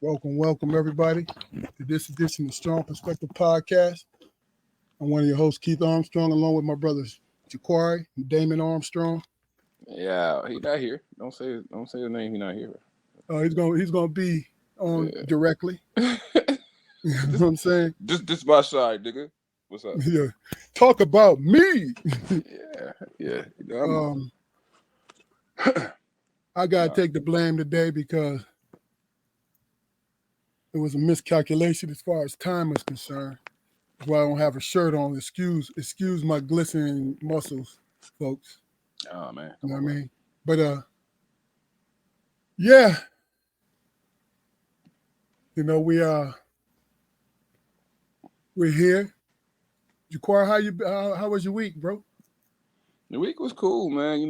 Welcome, everybody, to this edition of Strong Perspective Podcast. I'm one of your hosts, Keith Armstrong, along with my brothers, Juquarry and Damon Armstrong. Yeah, he not here. Don't say his name. He not here. He's gonna be on Yeah. directly. You know what this I'm saying? this my side, nigga. What's up? Yeah. Talk about me. Yeah. Um, I gotta take the blame today because it was a miscalculation as far as time is concerned. That's why I don't have a shirt on. Excuse my glistening muscles, folks. Oh man, You know what I mean? But yeah, we're here. Jaquar, how was your week, bro? the week was cool, man.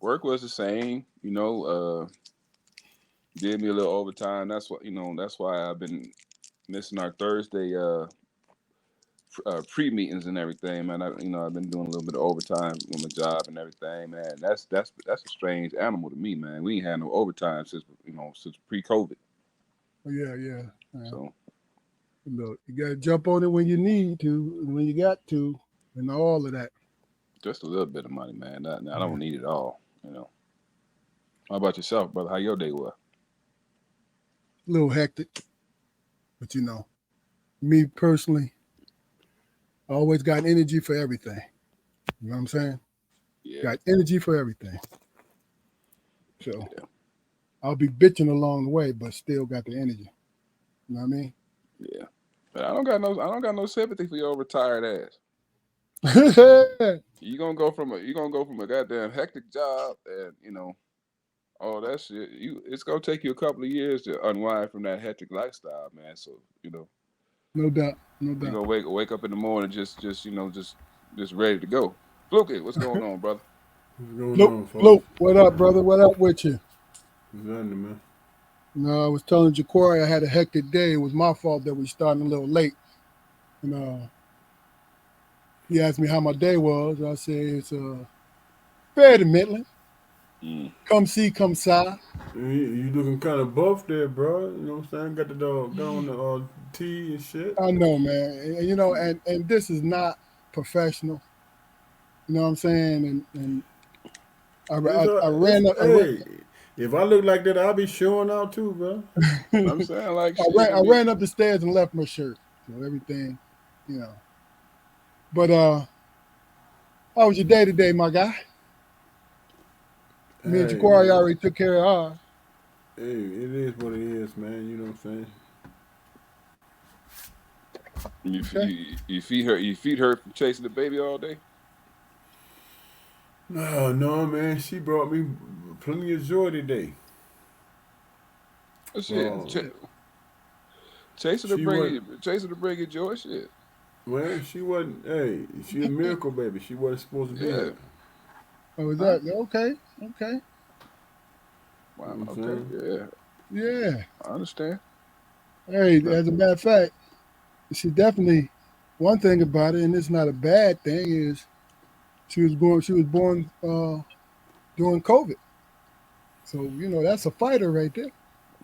Work was the same. Did me a little overtime. That's why I've been missing our Thursday pre meetings and everything, man. I've been doing a little bit of overtime on my job and everything, man. That's a strange animal to me, man. We ain't had no overtime since pre-COVID. Oh, yeah. So Look, you gotta jump on it when you need to, and when you got to, and all of that. just a little bit of money, man. I don't need it all. How about yourself, brother? How your day was? A little hectic, but me personally, I always got energy for everything. You know what I'm saying? Yeah. Got energy for everything. So Yeah. I'll be bitching along the way, but still got the energy. You know what I mean? Yeah. But I don't got no sympathy for your retired ass. You gonna go from a goddamn hectic job and all that shit. It's gonna take you a couple of years to unwind from that hectic lifestyle, man. So No doubt. you're gonna wake up in the morning just ready to go. Fluke, what's going on, brother? What's going Look, on, folks? what up, brother? What up with you? What's happening, man? No, I was telling Jaquari I had a hectic day. It was my fault that we started a little late. And he asked me how my day was. I said it's fairly middling. Come see, come side. You looking kind of buff there, bro. You know what I'm saying? Got the dog going the tea and shit. I know, man. And this is not professional. You know what I'm saying? And I ran up. Hey, if I look like that, I'll be showing out too, bro. I'm saying like I ran up the stairs and left my shirt. So everything, you know. But how was your day today, my guy? Me and Juquari already took care of ours. Hey, it is what it is, man. You know what I'm saying? You feed her from chasing the baby all day. No, man. She brought me plenty of joy today. Shit, chasing She to bring you joy. Shit. Well, she wasn't. Hey, she a miracle baby. She wasn't supposed to be there. Oh, is that okay? Okay. Wow. You know what I'm Okay. saying? Yeah. I understand. Hey, as a matter of fact, she definitely. One thing about it, and it's not a bad thing, is she was born during COVID. So that's a fighter right there.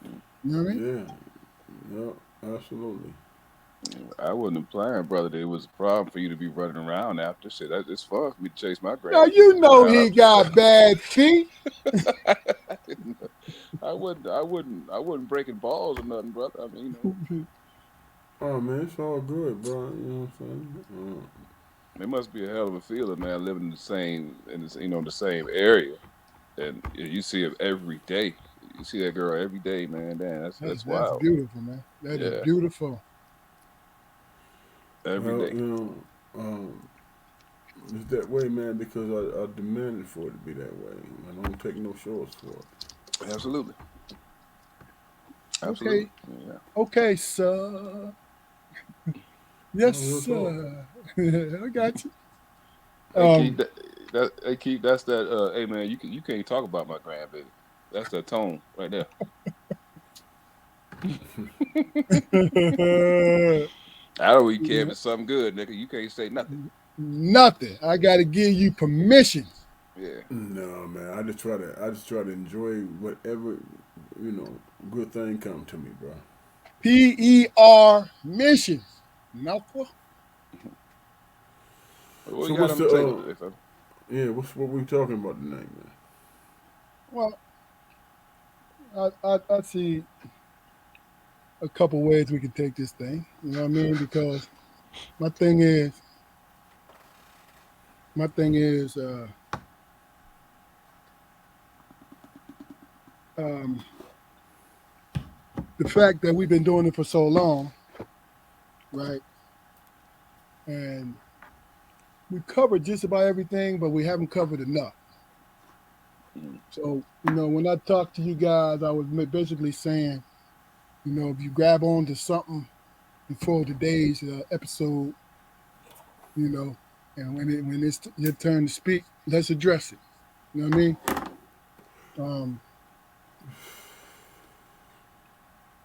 You know what I mean? Yeah, absolutely. I wasn't implying, brother, that it was a problem for you to be running around after shit. It's fun for me to chase my Now grandkids. he got bad feet. I wouldn't breaking balls or nothing, brother. I mean, Oh man, it's all good, bro. You know what I'm saying? it must be a hell of a feeling, man, living the same area, and you see it every day. You see that girl every day, man. Damn, that's That's wild. beautiful, man. That is Yeah, beautiful. every Well, day. it's that way, man, because I demanded for it to be that way. I don't take no shorts for it. Absolutely. Okay. Yeah. Okay, sir. Yes, No, sir. I got you. Hey, Keith, hey, Keith, that's that. Hey, man, you can't talk about my grandbaby. That's that tone right there. I don't even care if it's something good, nigga. You can't say nothing. Nothing. I got to give you permission. Yeah. No, man. I just try to enjoy whatever, you know, good thing come to me, bro. PER mission. Malqua. What So you got what's on the the table today, fella? yeah, what we talking about tonight, man? Well, I see a couple ways we can take this thing. You know what I mean? Because my thing is, my thing is, um, the fact that we've been doing it for so long, right? And we've covered just about everything, but we haven't covered enough. Mm. So, when I talked to you guys, I was basically saying, if you grab on to something before today's episode, you know, and when it's your turn to speak, let's address it. You know what I mean? Um,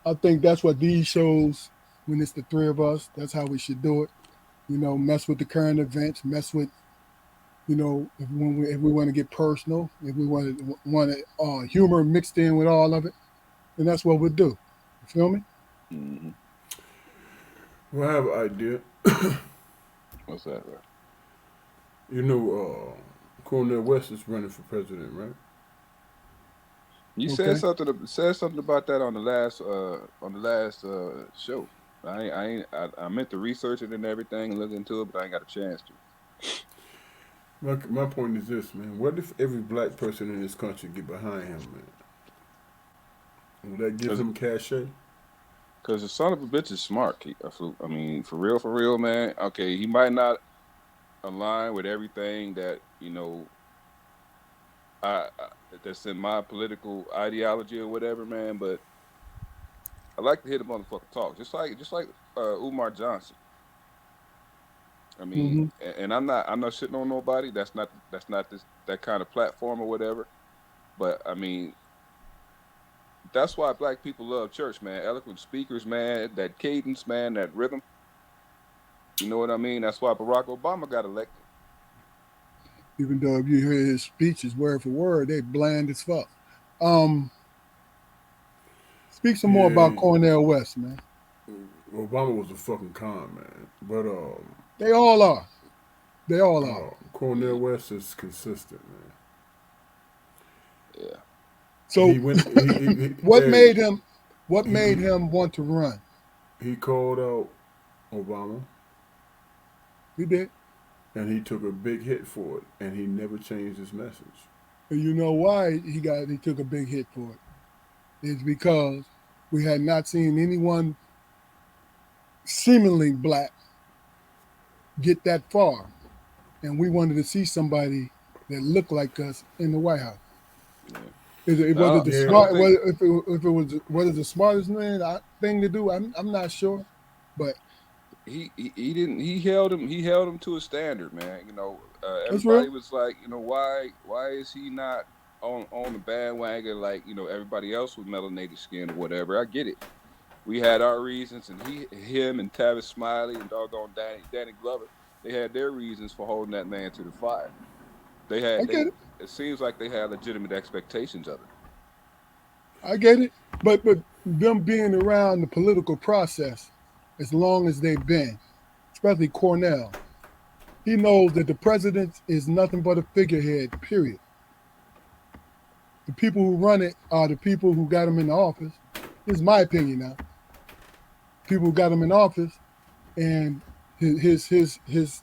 I think that's what these shows, when it's the three of us, that's how we should do it. Mess with the current events, mess with, if we want to get personal, if we want humor mixed in with all of it, then that's what we'll do. You feel me? Mm-hmm. Well, I have an idea. What's that, bro? You know, Cornel West is running for president, right? You Okay. said something about that on the last show. I meant to research it and everything and look into it, but I ain't got a chance to. My point is this, man. What if every black person in this country get behind him, man? Will that give Cause, him cachet? Cause the son of a bitch is smart. I mean, for real, man. Okay, he might not align with everything that I that's in my political ideology or whatever, man. But I like to hear the motherfucker talk, just like Umar Johnson. I mean, Mm-hmm. and I'm not shitting on nobody. That's not this that kind of platform or whatever. But I mean, that's why black people love church, man. Eloquent speakers, man. That cadence, man. That rhythm. You know what I mean? That's why Barack Obama got elected. Even though if you hear his speeches word for word, they bland as fuck. Um, Speak some more about Yeah, Cornel West, man. Obama was a fucking con man, but They all are. They all are. Cornel West is consistent, man. Yeah. So He went. what Hey, made him what he, made he him want to run? he called out Obama, He did. and he took a big hit for it, and he never changed his message. And you know why he took a big hit for it? It's because we had not seen anyone seemingly black get that far. And we wanted to see somebody that looked like us in the White House. Yeah. Was it Now the Yeah, I don't smart? think If it was the smartest thing to do? I'm not sure, but he held him to a standard, man. it's Everybody real. was like, why is he not on the bandwagon like everybody else with melanated skin or whatever? I get it. We had our reasons, and him and Tavis Smiley and doggone Danny Glover, they had their reasons for holding that man to the fire. They I had get they. it. It seems like they had legitimate expectations of him. I get it. But them being around the political process as long as they've been, especially Cornell, he knows that the president is nothing but a figurehead. Period. The people who run it are the people who got him in the office. This is my opinion now. People who got him in office and his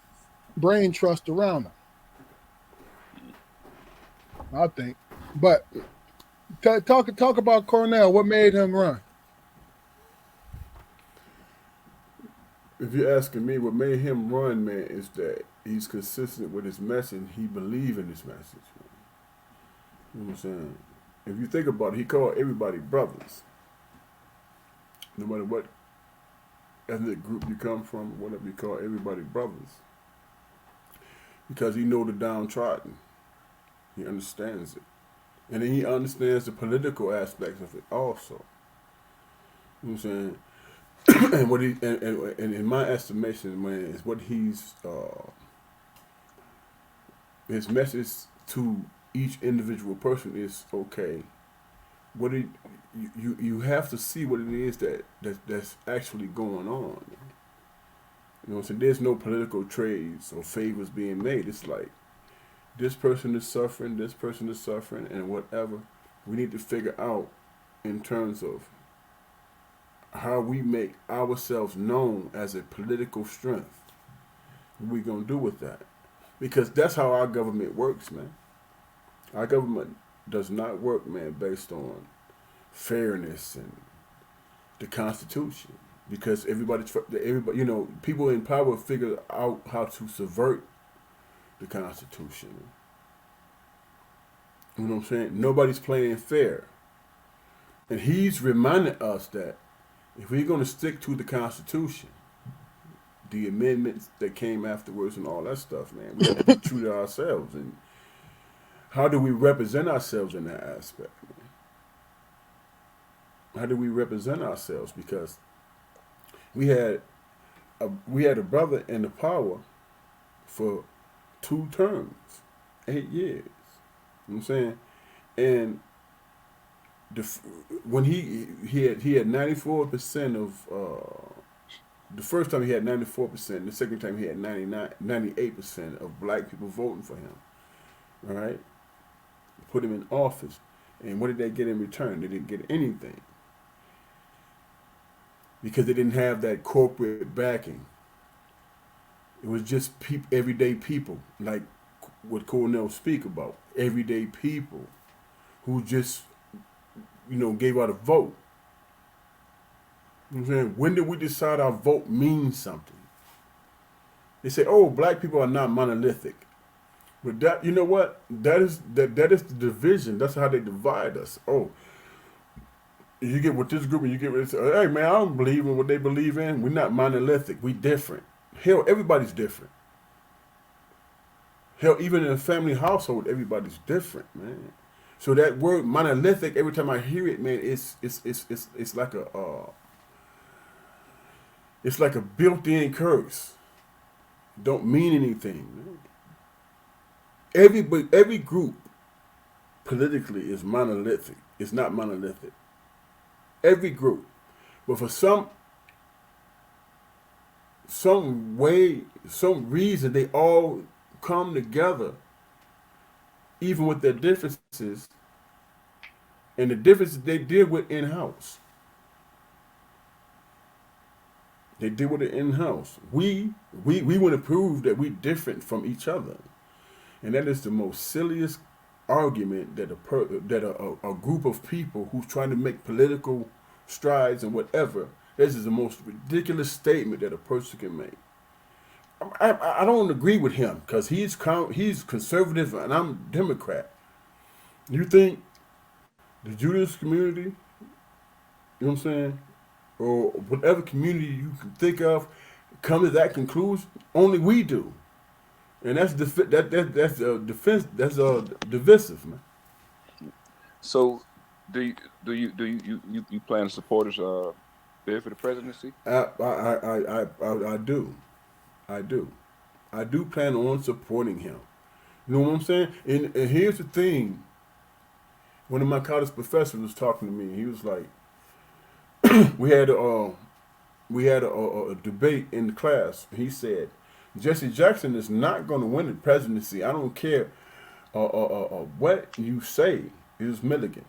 brain trust around him. I think. But talk about Cornell. What made him run? if you're asking me, what made him run, man, is that he's consistent with his message. He believe in his message, man. You know what I'm saying? If you think about it, he called everybody brothers, no matter what ethnic group you come from, whatever. You call everybody brothers because he know the downtrodden. He understands it, and then he understands the political aspects of it also. You know what I'm saying? And what he and in my estimation, man, is what his message to each individual person is okay. What it, you have to see what it is that's actually going on. You know, so there's no political trades or favors being made. It's like this person is suffering, and whatever. We need to figure out in terms of how we make ourselves known as a political strength. What we gonna do with that? Because that's how our government works, man. Our government does not work, man, based on fairness and the Constitution. Because everybody, you know, people in power figure out how to subvert the Constitution. You know what I'm saying? Nobody's playing fair. And he's reminding us that if we're going to stick to the Constitution, the amendments that came afterwards and all that stuff, man, we have to be true to ourselves. And how do we represent ourselves in that aspect, man? How do we represent ourselves? Because we had a brother in the power for 2 terms, 8 years. You know what I'm saying? And when he had 94% of the first time he had 94%, the second time he had 98% of black people voting for him. All right, put him in office, and what did they get in return? They didn't get anything because they didn't have that corporate backing. It was just everyday people, like what Cornell speak about, everyday people who just, you know, gave out a vote. You know what I'm saying? When did we decide our vote means something? They say, oh, black people are not monolithic. But that, you know what? That is the division. That's how they divide us. Oh, you get with this group and you get with this. Hey, man, I don't believe in what they believe in. We're not monolithic. We different. Hell, everybody's different. Hell, even in a family household, everybody's different, man. So that word monolithic, every time I hear it, man, it's like it's like a built-in curse. Don't mean anything, man. Every group politically is monolithic. It's not monolithic. Every group, but for some way, some reason, they all come together, even with their differences, and the differences they deal with in-house. They deal with it in-house. We want to prove that we're different from each other, and that is the most silliest argument that a group of people who's trying to make political strides and whatever. This is the most ridiculous statement that a person can make. I don't agree with him because he's conservative and I'm Democrat. You think the Jewish community, you know what I'm saying, or whatever community you can think of, come to that conclusion? Only we do, and that's divisive, man. So, do you plan to support his bid for the presidency? I do. I do plan on supporting him. You know what I'm saying? And here's the thing. One of my college professors was talking to me. He was like, we had a debate in the class. He said, Jesse Jackson is not going to win the presidency. I don't care what you say. It was Milligan,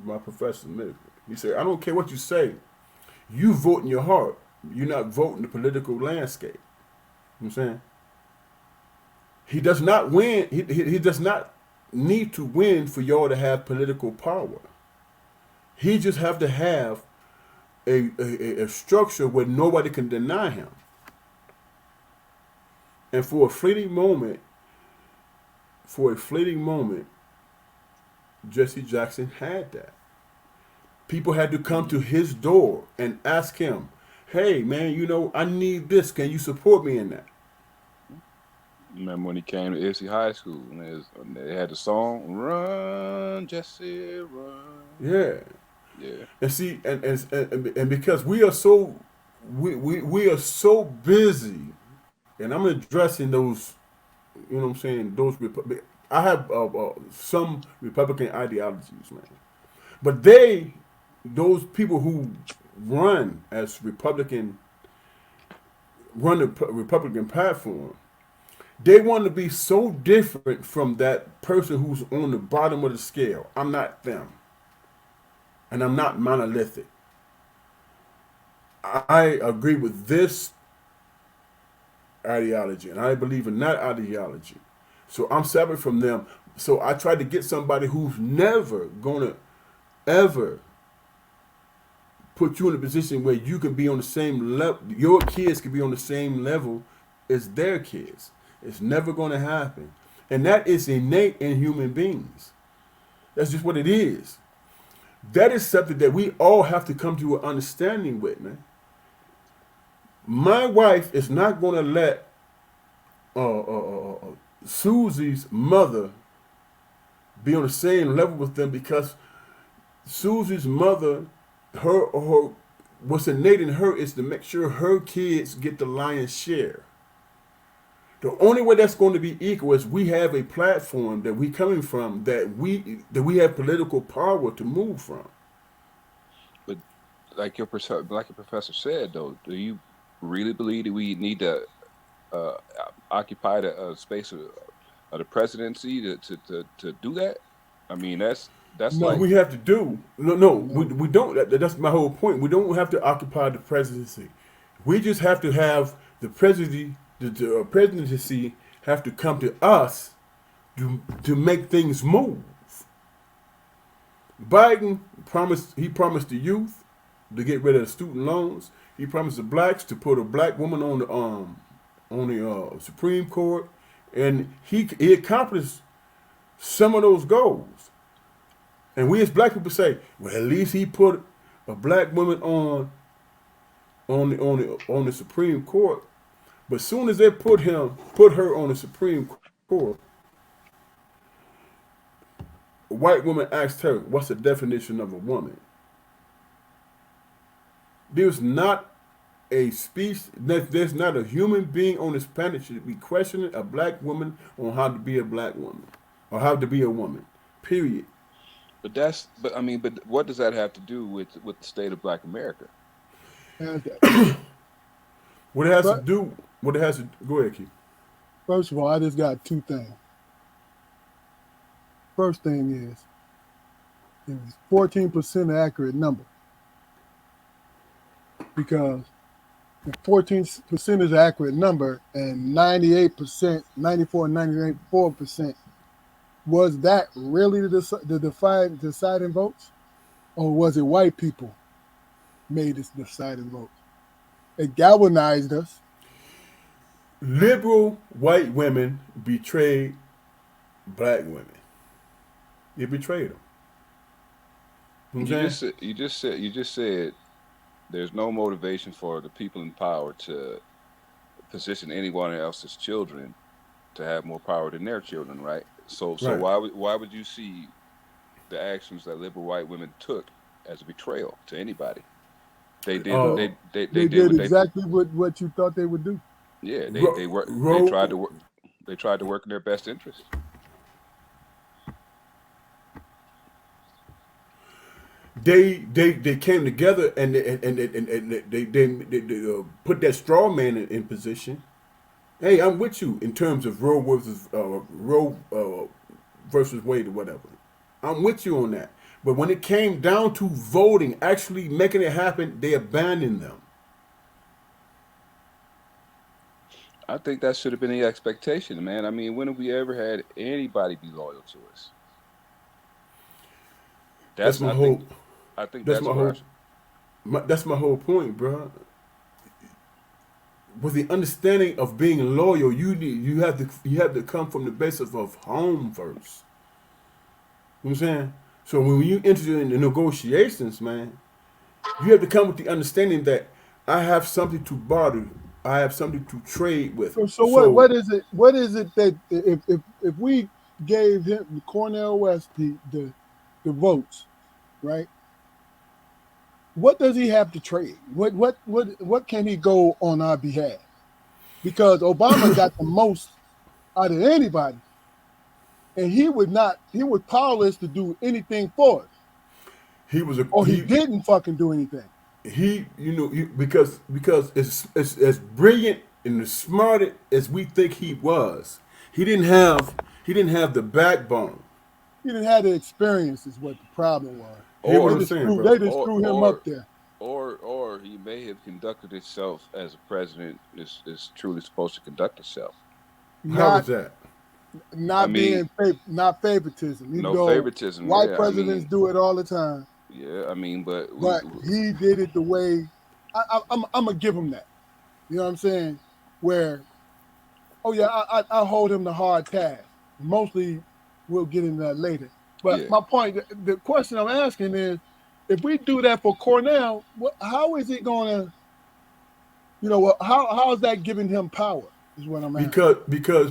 my professor Milligan. He said, I don't care what you say. You vote in your heart. You're not voting the political landscape. You know what I'm saying? He does not win. He does not need to win for y'all to have political power. He just have to have a structure where nobody can deny him. And for a fleeting moment, Jesse Jackson had that. People had to come to his door and ask him, hey, man, you know, I need this. Can you support me in that? Remember when he came to Issy High School and they had the song "Run, Jesse, Run." Yeah. Yeah. And see, and because we are so busy, and I'm addressing those, you know what I'm saying, those. I have some Republican ideologies, man. But those people who run as run the Republican platform, they want to be so different from that person who's on the bottom of the scale. I'm not them, and I'm not monolithic. I agree with this ideology, and I believe in that ideology. So I'm separate from them. So I try to get somebody who's never gonna ever put you in a position where you can be on the same level. Your kids can be on the same level as their kids. It's never going to happen, and that is innate in human beings. That's just what it is. That is something that we all have to come to an understanding with, man. My wife is not going to let Susie's mother be on the same level with them because Susie's mother, her what's innate in her is to make sure her kids get the lion's share. The only way that's going to be equal is we have a platform that we coming from that we have political power to move from. But like your professor said, though, do you really believe that we need to uh, occupy the space of the presidency to do that? I mean, that's No, What like we have to do, no, no. we don't. That's my whole point. We don't have to occupy the presidency. We just have to have the presidency. The presidency have to come to us to make things move. Biden promised. He promised the youth to get rid of the student loans. He promised the blacks to put a black woman on the Supreme Court, and he accomplished some of those goals. And we as black people say, well, at least he put a black woman on the Supreme Court. But as soon as they put her on the Supreme Court, a white woman asked her, "What's the definition of a woman?" There's not a species, there's not a human being on this planet should be questioning a black woman on how to be a black woman or how to be a woman. Period. but I mean, but what does that have to do with the state of Black America? And, What it has to but do, what it has to go ahead, Keith. first of all, I just got two things. First thing is, it was 14% accurate number because if 14% is an accurate number and 98%, 94, 94%, was that really the deciding votes? Or was it white people made this deciding vote? It galvanized us. Liberal white women betrayed black women. They betrayed them. You know what I'm saying? You just said there's no motivation for the people in power to position anyone else's children to have more power than their children, right? So Right. why would you see the actions that liberal white women took as a betrayal to anybody? They did Uh, they They did did what they exactly what you thought they would do. yeah ro- they work ro- they tried to work in their best interest. they came together and they put that straw man in position. Hey, I'm with you in terms of Roe versus Wade or whatever. I'm with you on that. But when it came down to voting, actually making it happen, they abandoned them. I think that should have been the expectation, man. I mean, when have we ever had anybody be loyal to us? That's That's my I whole. think I think That's that's my where whole. That's my whole point, bro. With the understanding of being loyal, you have to come from the basis of home first. You know what I'm saying? So when you enter into negotiations, man, you have to come with the understanding that I have something to barter, I have something to trade with. So So what is it that if we gave him Cornell West the votes, right? What does he have to trade? What can he go on our behalf? Because Obama got the most out of anybody. and he would not. He was powerless to do anything for us, He was a or he didn't fucking do anything. Because it's as brilliant and as smart as we think he was, he didn't have the backbone. He didn't have the experience. Is what the problem was. Hear what or I'm saying, They bro? just or threw him or up there. or he may have conducted himself as a president is truly supposed to conduct himself. How Not was that? I not mean, being not favoritism. Even no though favoritism. white Yeah, I presidents mean, do it all the time, yeah, I mean, but but he did it the way I'm gonna give him that. You know what I'm saying? Where oh yeah, I hold him the hard task. Mostly, we'll get into that later. But yeah. my point, the question I'm asking is, if we do that for Cornell, how is it going to, how is that giving him power? Is what I'm asking. Because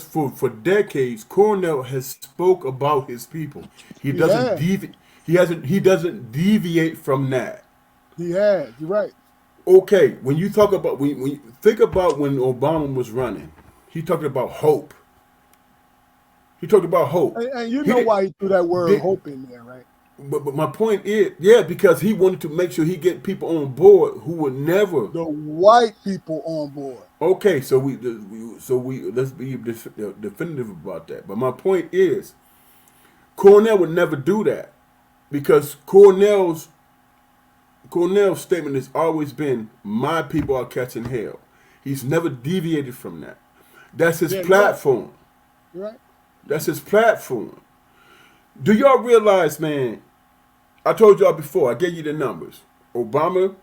for decades Cornell has spoke about his people. Yeah, He doesn't deviate from that. he has. You're right. Okay, when you think about when Obama was running, he talked about hope. He talked about hope. And you He know why he threw that word did, hope in there, right? but my point is, yeah, because he wanted to make sure he get people on board who would never. The white people on board. Okay, so we let's be definitive about that. But my point is, Cornell would never do that because Cornell's statement has always been, "My people are catching hell." He's never deviated from that. That's his Yeah, you're right. platform. You're right. That's his platform. Do y'all realize, man? I told y'all before. I gave you the numbers. Obama,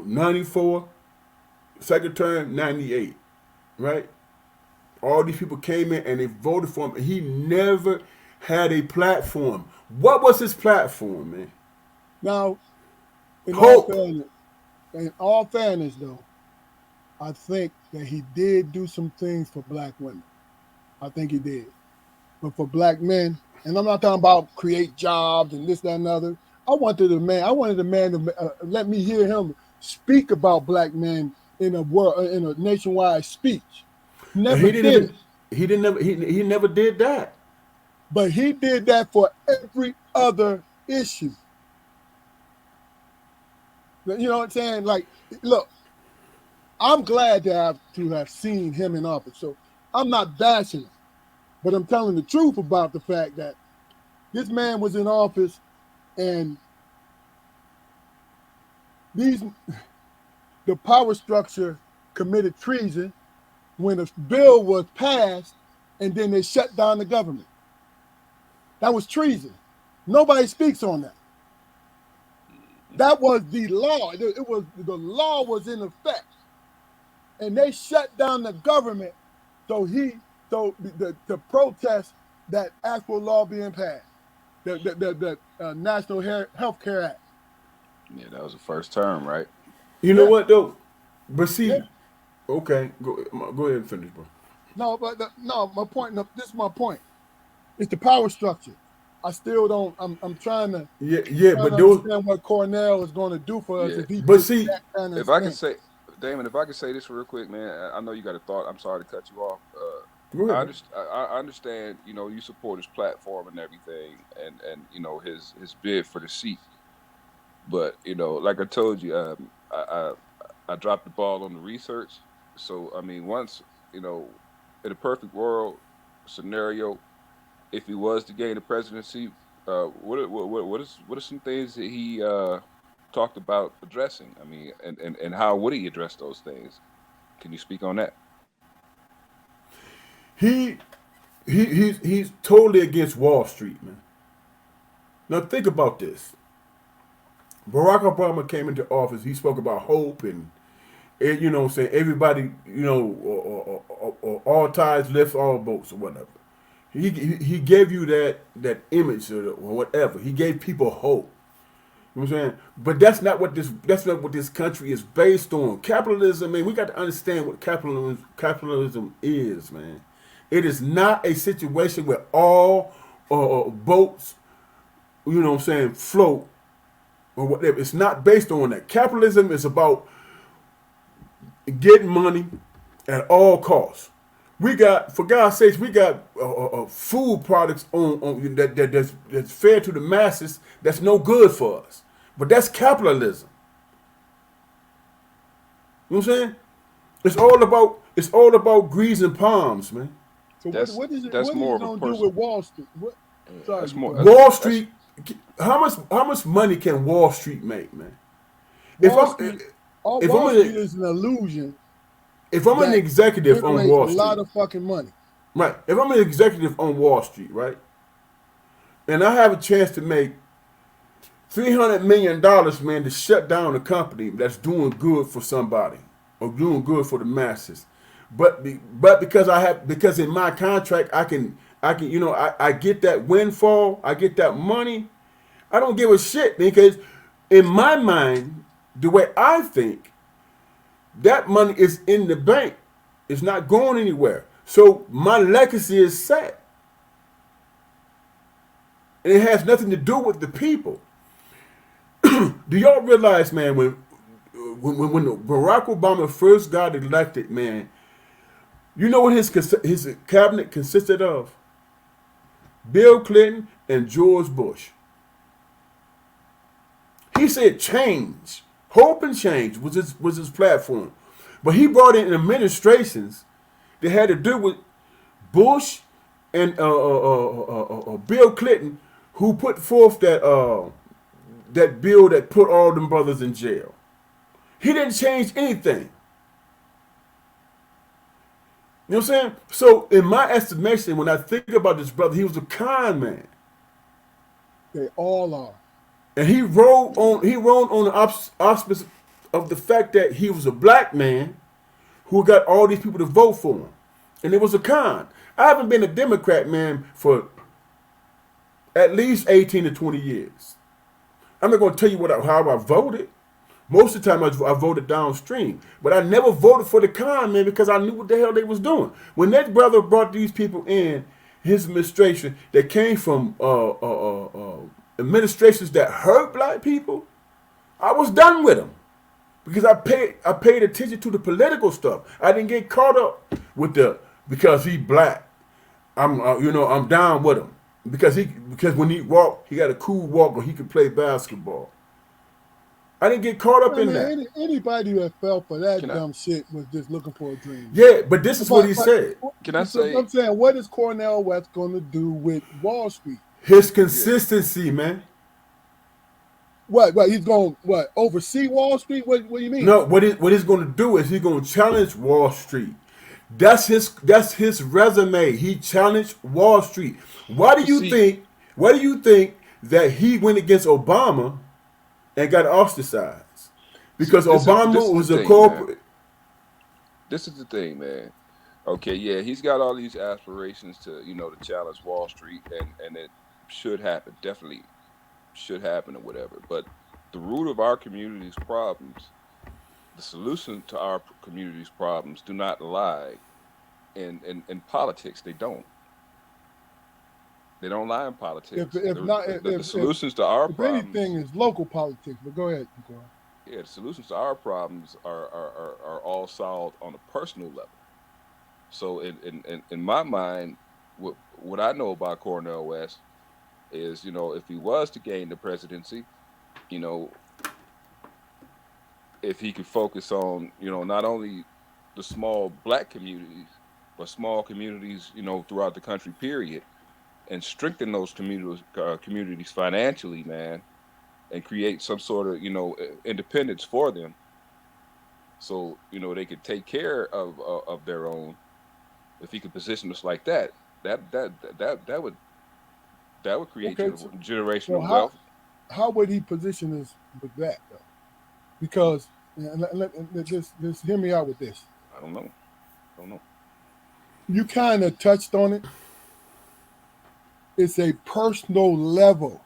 94, second term, 98, right? All these people came in and they voted for him. And he never had a platform. What was his platform, man? Now, in all Hope. fairness, though, I think that he did do some things for black women. I think he did. But for black men, and I'm not talking about create jobs and this, that, and other. I wanted the man to let me hear him speak about black men in a nationwide speech. And Never he didn't did it. even he never did that. But he did that for every other issue. You know what I'm saying? Like, look, I'm glad to have seen him in office. So I'm not bashing him, but I'm telling the truth about the fact that this man was in office and the power structure committed treason when a bill was passed and then they shut down the government. That was treason. Nobody speaks on that. That was the law. It was the law was in effect, and they shut down the government. To protest that actual law being passed, the National Health Care Act. Yeah, that was the first term, right? You know Yeah, what though? But yeah. see, okay, go ahead and finish, bro. No, but no. My point. No, this is my point. It's the power structure. I still don't. I'm trying to Yeah, but those, understand what Cornell is going to do for us Yeah. if he but gets see, that kind of If I could extent. say, Damon, if I could say this real quick, man, I know you got a thought. I'm sorry to cut you off. go ahead, bro. I understand. You support his platform and everything, and his bid for the seat. But like I told you, I dropped the ball on the research. So I mean, once in a perfect world scenario, if he was to gain the presidency, what are some things that he talked about addressing? I mean, and how would he address those things? Can you speak on that? He he's totally against Wall Street, man. Now think about this. Barack Obama came into office. He spoke about hope and you know what I'm saying, everybody, or all tides lifts all boats or whatever. He gave you that image or whatever. He gave people hope. You know what I'm saying? But that's not what this country is based on. Capitalism, man, we got to understand what capitalism is, man. It is not a situation where all boats, you know what I'm saying, float or whatever. It's not based on that. Capitalism is about getting money at all costs. We got, for God's sakes, we got food products that's fair to the masses. That's no good for us, but that's capitalism. You know what I'm saying? It's all about grease and palms, man. So That's that's what is more it of a gonna do personal. with Wall Street? What? Sorry, That's you go more. ahead. Wall That's Street, how much money can Wall Street make, man? If Wall I'm Street, if I'm Wall Street an, is an illusion if I'm an that executive on generates a Wall lot Street, of fucking money. right? If I'm an executive on Wall Street, right, and I have a chance to make $300 million, man, to shut down a company that's doing good for somebody or doing good for the masses, but because in my contract I can I get that windfall, I get that money. I don't give a shit because in my mind, the way I think, that money is in the bank. It's not going anywhere. So my legacy is set. And it has nothing to do with the people. Do y'all realize, man, when Barack Obama first got elected, man, you know what his cabinet consisted of? Bill Clinton and George Bush. He said change, hope and change was his platform, but he brought in administrations that had to do with Bush and Bill Clinton, who put forth that bill that put all them brothers in jail. He didn't change anything. You know what I'm saying? So in my estimation, when I think about this brother, he was a con man. They all are. And he rode on the auspice of the fact that he was a black man who got all these people to vote for him. And it was a con. I haven't been a Democrat, man, for at least 18 to 20 years. I'm not going to tell you how I voted. Most of the time I voted downstream. But I never voted for the con, man, because I knew what the hell they was doing. When that brother brought these people in, his administration, that came from administrations that hurt black people, I was done with them. Because I paid attention to the political stuff. I didn't get caught up with because he black. I'm down with him. Because when he walked, he got a cool walk, or he could play basketball. I didn't get caught up I in mean, that. anybody that fell for that can I dumb shit was just looking for a dream. Yeah, but this is what he said. can I So say I'm saying, what is Cornel West going to do with Wall Street? His yeah? consistency, man. What? He's going oversee Wall Street? What do you mean? No, what he's going to do is he's going to challenge Wall Street. That's his resume. He challenged Wall Street. Why do you See, think? Why do you think that he went against Obama and got ostracized? Because this Obama is was the a thing, man. corporate. This is the thing, man. Okay, yeah, he's got all these aspirations to challenge Wall Street, and it should happen. Definitely should happen or whatever. But the root of our community's problems, the solution to our community's problems, do not lie in politics. They don't. They don't lie in politics. If not, The solutions to our if problems, anything, is local politics. But go ahead. yeah, the solutions to our problems are all solved on a personal level. So in my mind, what I know about Cornel West is, if he was to gain the presidency, you know, if he could focus on, not only the small black communities, but small communities, throughout the country, period, and strengthen those communities financially, man, and create some sort of, independence for them, so they could take care of their own. If he could position us like that, that would create Okay. So generational how wealth. how would he position us with that though? Because just hear me out with this. I don't know. Don't know. You kind of touched on it. It's a personal level,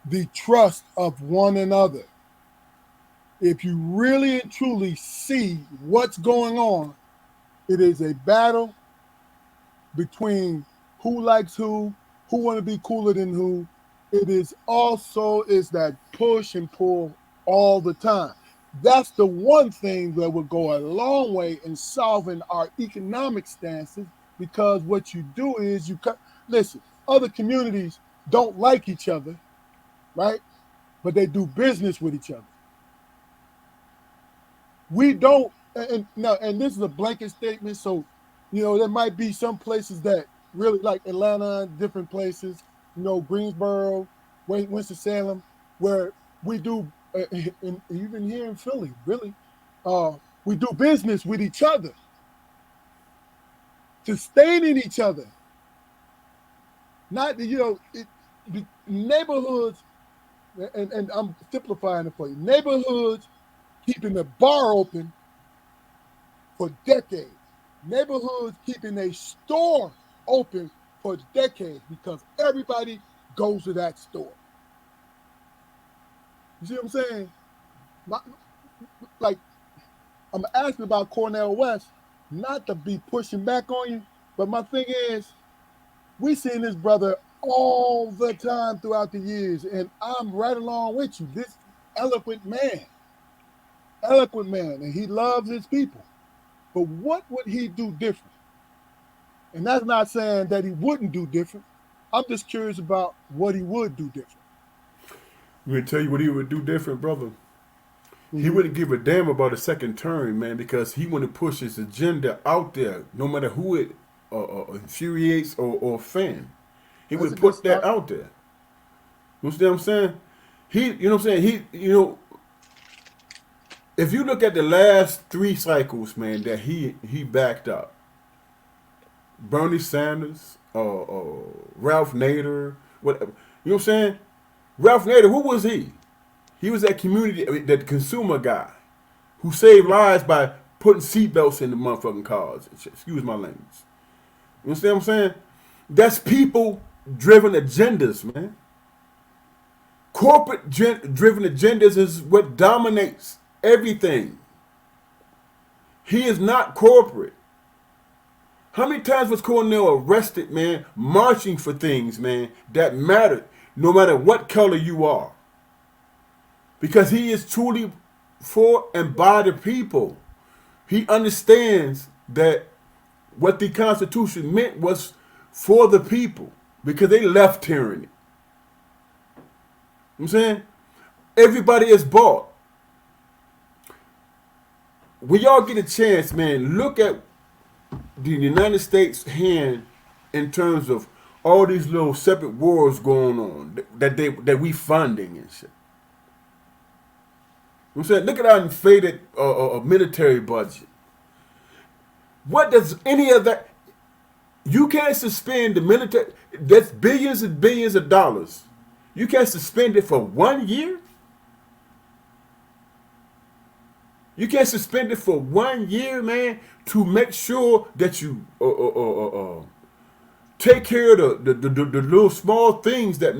the trust of one another. If you really and truly see what's going on, it is a battle between who likes who want to be cooler than who. It is also is that push and pull all the time. That's the one thing that would go a long way in solving our economic stances, because what you do is you cut. Listen, other communities don't like each other, right? But they do business with each other. We don't, and no, and this is a blanket statement. So, there might be some places that really like Atlanta, and different places, Greensboro, Winston Salem, where we do, and even here in Philly, really, we do business with each other, sustaining each other. Not, neighborhoods, and I'm simplifying it for you. Neighborhoods keeping the bar open for decades. Neighborhoods keeping a store open for decades because everybody goes to that store. You see what I'm saying? Like, I'm asking about Cornell West, not to be pushing back on you, but my thing is, we seen this brother all the time throughout the years, and I'm right along with you. This eloquent man, and he loves his people. But what would he do different? And that's not saying that he wouldn't do different. I'm just curious about what he would do different. I'm gonna tell you what he would do different, brother. He wouldn't give a damn about a second term, man, because he want to push his agenda out there, no matter who it infuriates or offend. He would put that out there. You understand what I'm saying? You know what I'm saying? If you look at the last 3 cycles, man, that he backed up, Bernie Sanders, Ralph Nader, whatever. You know what I'm saying? Ralph Nader, who was he? He was that that consumer guy who saved lives by putting seatbelts in the motherfucking cars. Excuse my language. You understand what I'm saying? That's people-driven agendas, man. Corporate-driven agendas is what dominates everything. He is not corporate. How many times was Cornell arrested, man, marching for things, man, that mattered, no matter what color you are? Because he is truly for and by the people. He understands that what the Constitution meant was for the people, because they left tyranny. You know what I'm saying? Everybody is bought. When y'all get a chance, man, look at the United States hand in terms of all these little separate wars going on that we funding and shit. You know what I'm saying? Look at our inflated military budget. What does any of that? You can't suspend the military. That's billions and billions of dollars. You can't suspend it for 1 year. You can't suspend it for 1 year, man, to make sure that you take care of the little small things that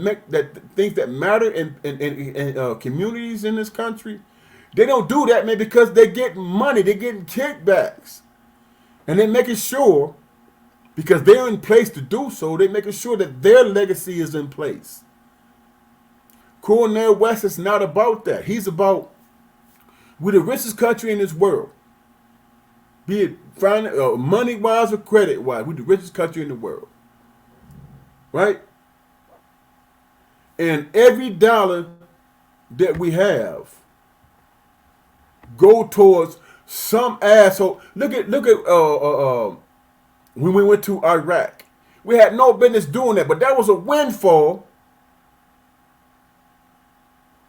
matter in communities in this country. They don't do that, man, because they're getting money, they're getting kickbacks, and they're making sure, because they're in place to do so, they're making sure that their legacy is in place. Cornel West is not about that. He's about, we're the richest country in this world. Be it money-wise or credit-wise, we're the richest country in the world. Right? And every dollar that we have go towards some asshole. Look at when we went to Iraq. We had no business doing that, but that was a windfall.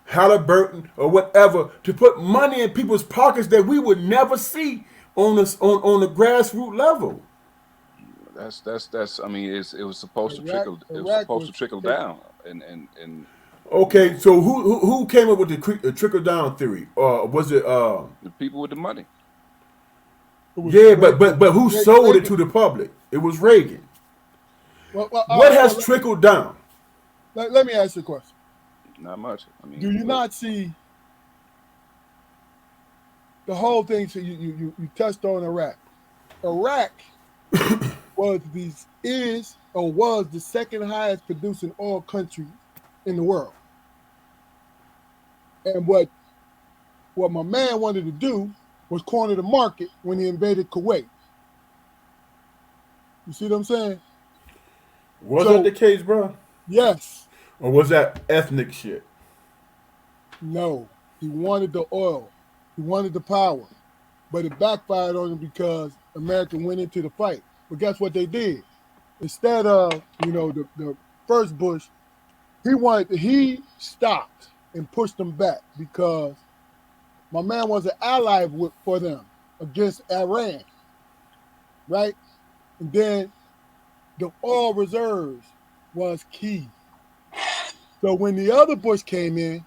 Halliburton or whatever, to put money in people's pockets that we would never see on the grassroots level. That's. I mean, it was supposed to trickle. It was supposed to trickle down, and. Okay, so who came up with the trickle down theory? Was it the people with the money? Yeah, but who sold it to the public? It was Reagan. What has trickled down? Let me ask you a question. Not much. I mean, do you not see the whole thing? So you touched on Iraq. Iraq was the second highest producing oil country in the world. And what what my man wanted to do was corner the market when he invaded Kuwait. You see what I'm saying? Was that So the case, bro? yes, Or was that ethnic shit? no, he wanted the oil, he wanted the power, but it backfired on him because America went into the fight. But guess what they did? Instead of the first Bush, he stopped and pushed them back because my man was an ally for them against Iran, right? And then the oil reserves was key. So when the other Bush came in,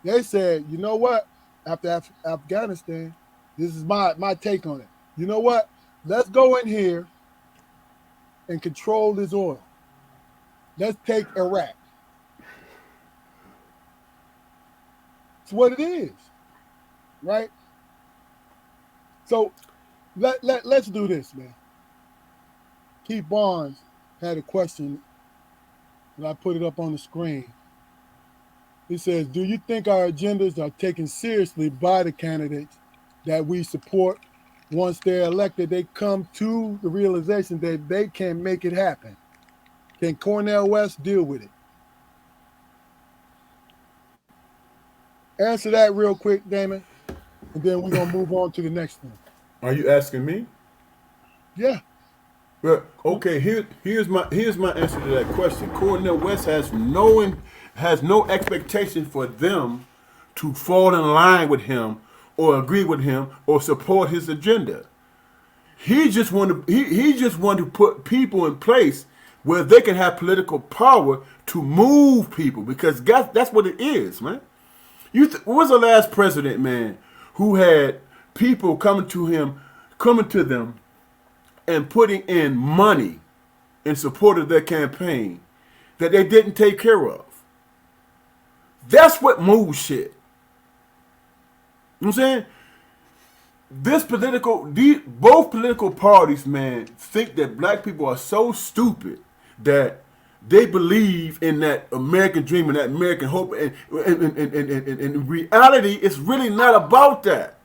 they said, you know what? After Afghanistan, this is my take on it. You know what? Let's go in here and control this oil. Let's take Iraq. It's what it is, right? So let's do this, man. Keith Barnes had a question, and I put it up on the screen. He says, do you think our agendas are taken seriously by the candidates that we support? Once they're elected, they come to the realization that they can make it happen. Can Cornel West deal with it? Answer that real quick, Damon, and then we're going to move on to the next one. Are you asking me? Yeah. Well, okay. Here's my answer to that question. Cornel West has no expectation for them to fall in line with him or agree with him or support his agenda. He just want to put people in place where they can have political power to move people, because that's what it is, man. What was the last president, man, who had people coming to them and putting in money in support of their campaign that they didn't take care of? That's what moves shit. You know what I'm saying? Both political parties, man, think that black people are so stupid that they believe in that American dream and that American hope. And in reality, it's really not about that.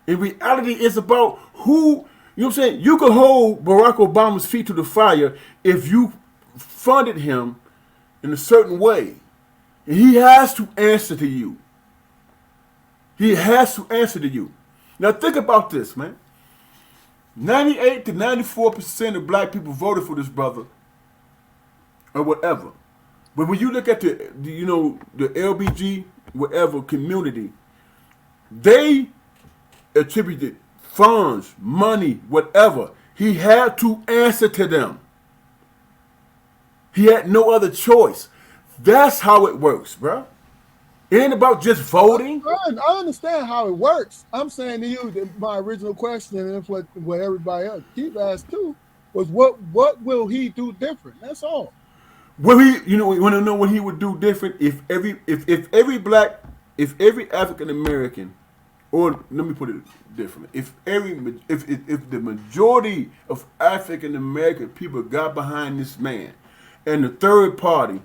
In reality, it's about who, you know what I'm saying? You could hold Barack Obama's feet to the fire if you funded him in a certain way. And he has to answer to you. He has to answer to you. Now think about this, man. 98 to 94% of black people voted for this brother or whatever. But when you look at the LBG, whatever community, they attributed funds, money, whatever. He had to answer to them. He had no other choice. That's how it works, bro. It ain't about just voting. I understand how it works. I'm saying to you that my original question, and what everybody else Keith asked too, was what will he do different? That's all. Well, you want to know what he would do different if every African American, or let me put it differently, if the majority of African American people got behind this man, and the third party,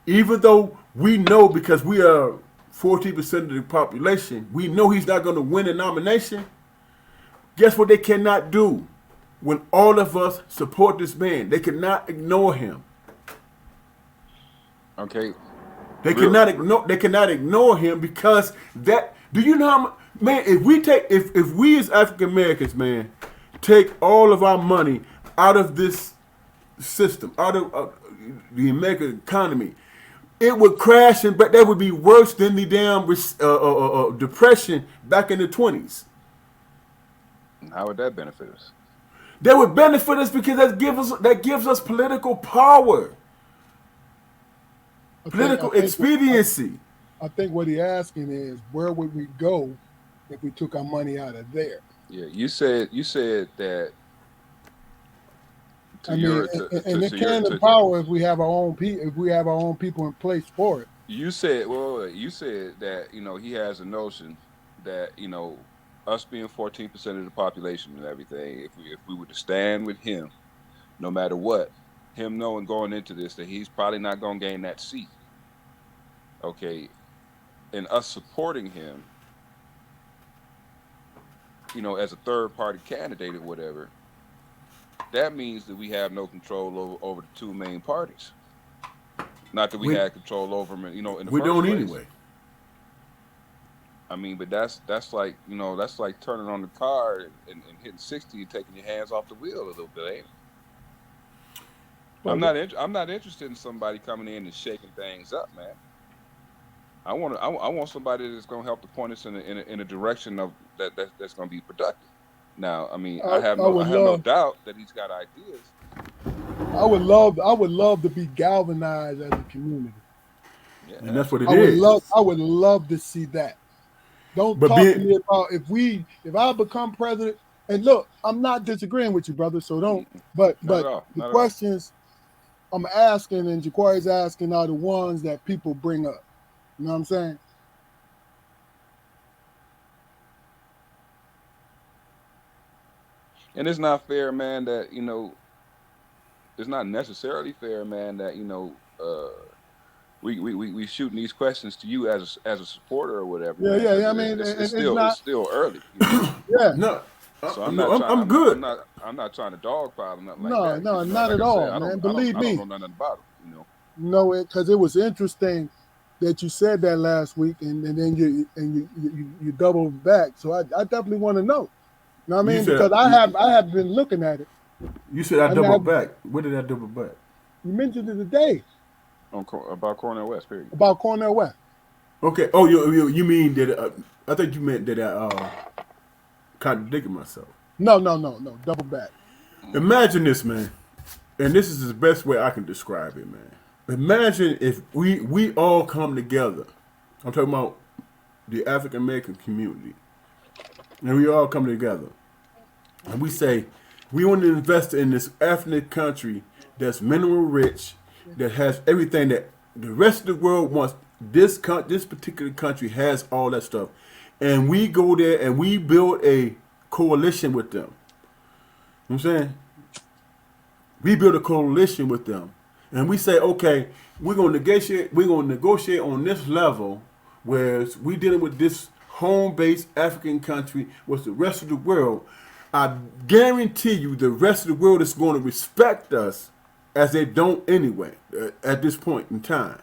even though we know, because we are 14% of the population, we know he's not going to win a nomination. Guess what they cannot do? When all of us support this man, they cannot ignore him. Okay. They cannot ignore him, because that. Do you know how, man? If we as African Americans, man, take all of our money out of this system, out of the American economy, it would crash, and but that would be worse than the damn depression back in the 20s. How would that benefit us? That would benefit us because that gives us political power, political expediency. I think what he's asking is, where would we go if we took our money out of there? Yeah, you said that. It can empower if we have our own people in place for it. You said that he has a notion that us being 14% of the population and everything, if we were to stand with him, no matter what, him knowing going into this that he's probably not going to gain that seat. Okay, and us supporting him, as a third party candidate or whatever, that means that we have no control over the two main parties. Not that we We had control over them, in the we first don't place. anyway. I mean, but that's like that's like turning on the car and hitting 60 and taking your hands off the wheel a little bit, ain't it? Well, I'm not interested in somebody coming in and shaking things up, man. I want somebody that's going to help to point us in a direction of that's going to be productive. Now, I mean, I would I have no love doubt that he's got ideas. I would love to be galvanized as a community. Yeah, And that's what it absolutely. is. I would love to see that. Don't But talk to being me about if I become president. And look, I'm not disagreeing with you, brother. So don't. Mm-mm. Not at But all. the Not at all. questions I'm asking and Juquarry's asking are the ones that people bring up. You know what I'm saying? And it's not fair, man. That it's not necessarily fair, man. That we shooting these questions to you as a supporter or whatever, Yeah, man. yeah, Because yeah. I mean, it's it's not. still early, Yeah, no, So I'm no, not trying. I'm good. I'm not trying to dogpile or nothing like no, that. no, Because not like at I said, all, man. Believe I don't me. know nothing about them. No, because it was interesting that you said that last week, and then you doubled back. So I definitely want to know. You know what I You mean? said Because you, I have been looking at it, you said I and double back. Where did I double back? you mentioned it today About Cornell West, period. about Cornell West. Okay. Oh, you mean that? I think you meant that I contradicted myself. No, no, no, no. Double back. Imagine this, man, and this is the best way I can describe it, man. Imagine if we all come together. I'm talking about the African American community, and we all come together, and we say we want to invest in this African country that's mineral rich, that has everything that the rest of the world wants. This particular country has all that stuff, and we go there and we build a coalition with them. You know what I'm saying? We build a coalition with them, and we say, okay, we're gonna negotiate. We're gonna negotiate on this level, whereas we dealing with this home-based African country with the rest of the world. I guarantee you, the rest of the world is going to respect us, as they don't anyway. At this point in time,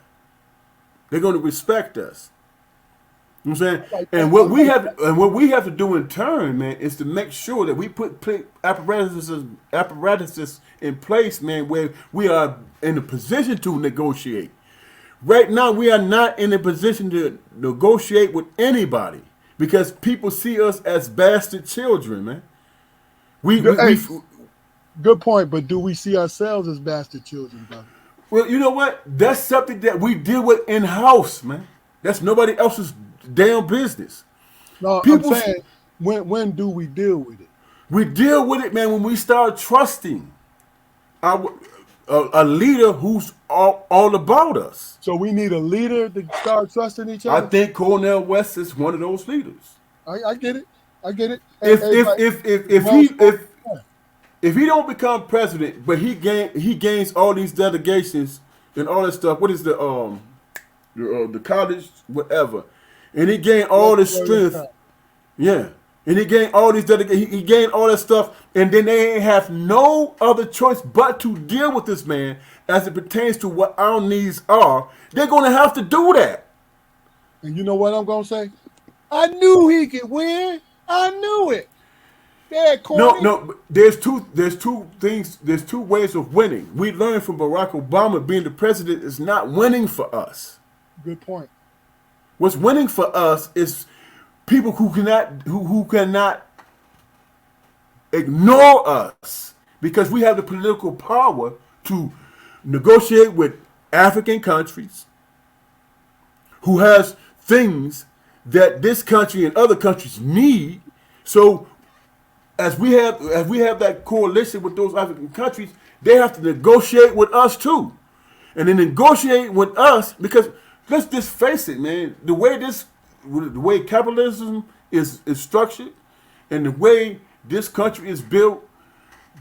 they're going to respect us. You know what I'm saying? And what we have to do in turn, man, is to make sure that we put apparatuses in place, man, where we are in a position to negotiate. Right now, we are not in a position to negotiate with anybody because people see us as bastard children, man. Hey, good point. But do we see ourselves as bastard children, brother? Well, you know what? That's something that we deal with in house, man. That's nobody else's damn business. No, I'm People, saying when do we deal with it? we deal with it, man, when we start trusting a leader who's all about us. So we need a leader to start trusting each I other. think Cornell West is one of those leaders. I get it. I get it. If he don't become president, but he gains all these delegations and all that stuff. What is the college, whatever, and he gained all this strength. Yeah, and he gained all these he gained all that stuff, and then they have no other choice but to deal with this man as it pertains to what our needs are. They're going to have to do that. And you know what I'm gonna say? I knew he could win. I knew it. Yeah, No. There's two things. There's two ways of winning. We learned from Barack Obama being the president is not winning for us. Good point. What's winning for us is people who cannot ignore us because we have the political power to negotiate with African countries who has things that this country and other countries need. So as we have that coalition with those African countries, they have to negotiate with us too. And then negotiate with us because let's just face it, man, the way capitalism is structured and the way this country is built,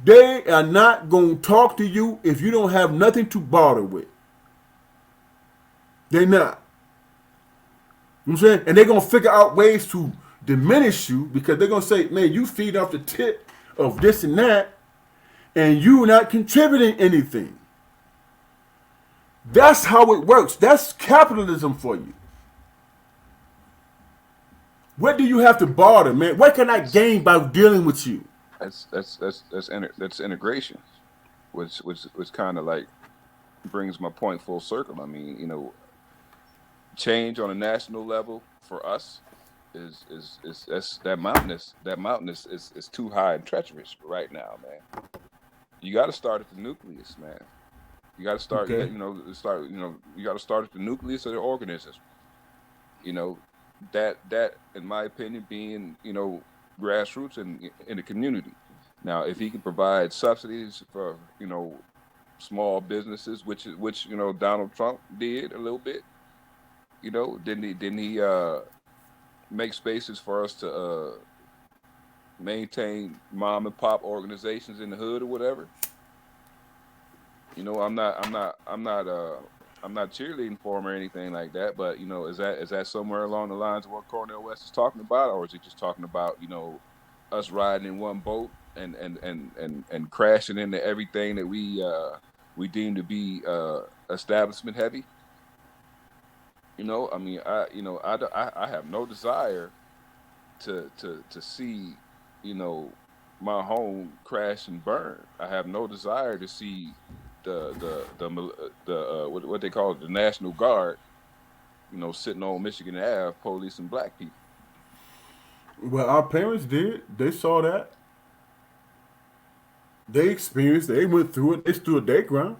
they are not going to talk to you if you don't have nothing to barter with. They're not. You know what I'm saying? And they're gonna figure out ways to diminish you because they're gonna say, man, you feed off the tip of this and that, and you not contributing anything. That's how it works. That's capitalism for you. What do you have to barter, man? What can I That's gain by dealing with you? that's integration, which kind of like brings my point full circle. I mean, change on a national level for us is that mountain is too high and treacherous right now, man. You got to start at the nucleus, man. You got to start. You got Okay. start. You got to start at the nucleus of the organism. You know that in my opinion, being grassroots in the community. Now, if he can provide subsidies for small businesses, which Donald Trump did a little bit, didn't he make spaces for us to maintain mom and pop organizations in the hood or whatever. I'm not cheerleading for him or anything like that, but is that somewhere along the lines of what Cornel West is talking about, or is it just talking about us riding in one boat and crashing into everything that we deem to be establishment heavy? I mean, I have no desire to see you know my home crash and burn. I have no desire to see what they call it, the National Guard, sitting on Michigan Ave policing black people. Well, our parents did. They saw that. They experienced. They went through it. They stood their ground.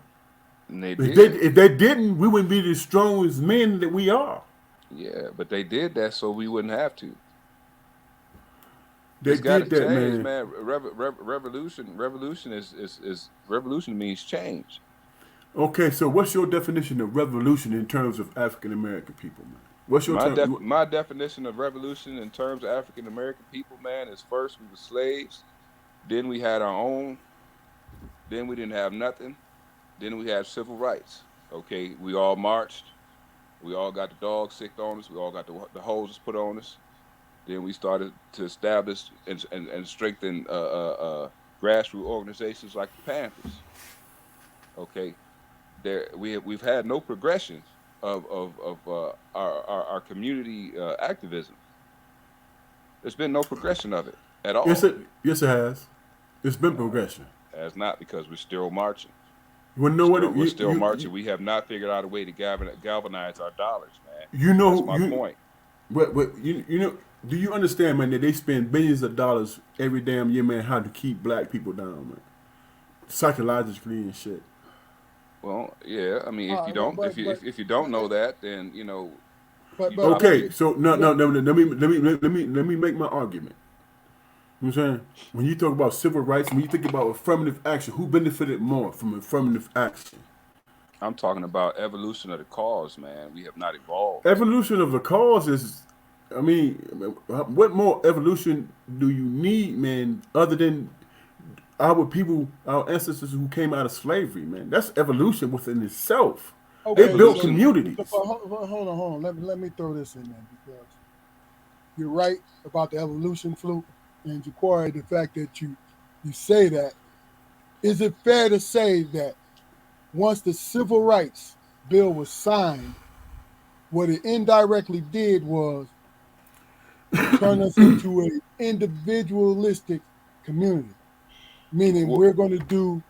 And they If they did. if they didn't, we wouldn't be the strongest men that we are. Yeah, but they did that so we wouldn't have to. They It's got to did that, change, man. man. Revolution means change. Okay, so what's your definition of revolution in terms of African American people, man? What's your term? My definition of revolution in terms of African American people, man, is first we were slaves, then we had our own, then we didn't have nothing, then we had civil rights. Okay, we all marched, we all got the dogs sicked on us, we all got the hoses put on us. Then we started to establish and strengthen grassroots organizations like the Panthers. Okay, we've had no progression of our community activism. There's been no progression of it at Yes, all. it has. It's been No, progression. as not, because we're still marching. You want to We're know what still it, we're still marching. We have not figured out a way to galvanize our dollars, man. you That's know my you point. what you know. Do you understand, man, that they spend billions of dollars every damn year, man, how to keep black people down, man, psychologically and shit. Well, yeah. I mean, if All you right, well, don't, if you don't know that, then but you but probably but Okay, should. so no, yeah, no, no, let me make my argument. You know what I'm saying? When you talk about civil rights, when you think about affirmative action, who benefited more from affirmative action? I'm talking about evolution of the cause, man. We have not evolved. Evolution of the cause is, I mean, what more evolution do you need, man, other than our people, our ancestors who came out of slavery, man? That's evolution within itself. They okay. built So, Evolution. but communities. hold on. Let me throw this in there because you're right about the evolution fluke and Juquarry, the fact that you say that. Is it fair to say that once the civil rights bill was signed, what it indirectly did was turn us into an individualistic community, meaning What we're going to do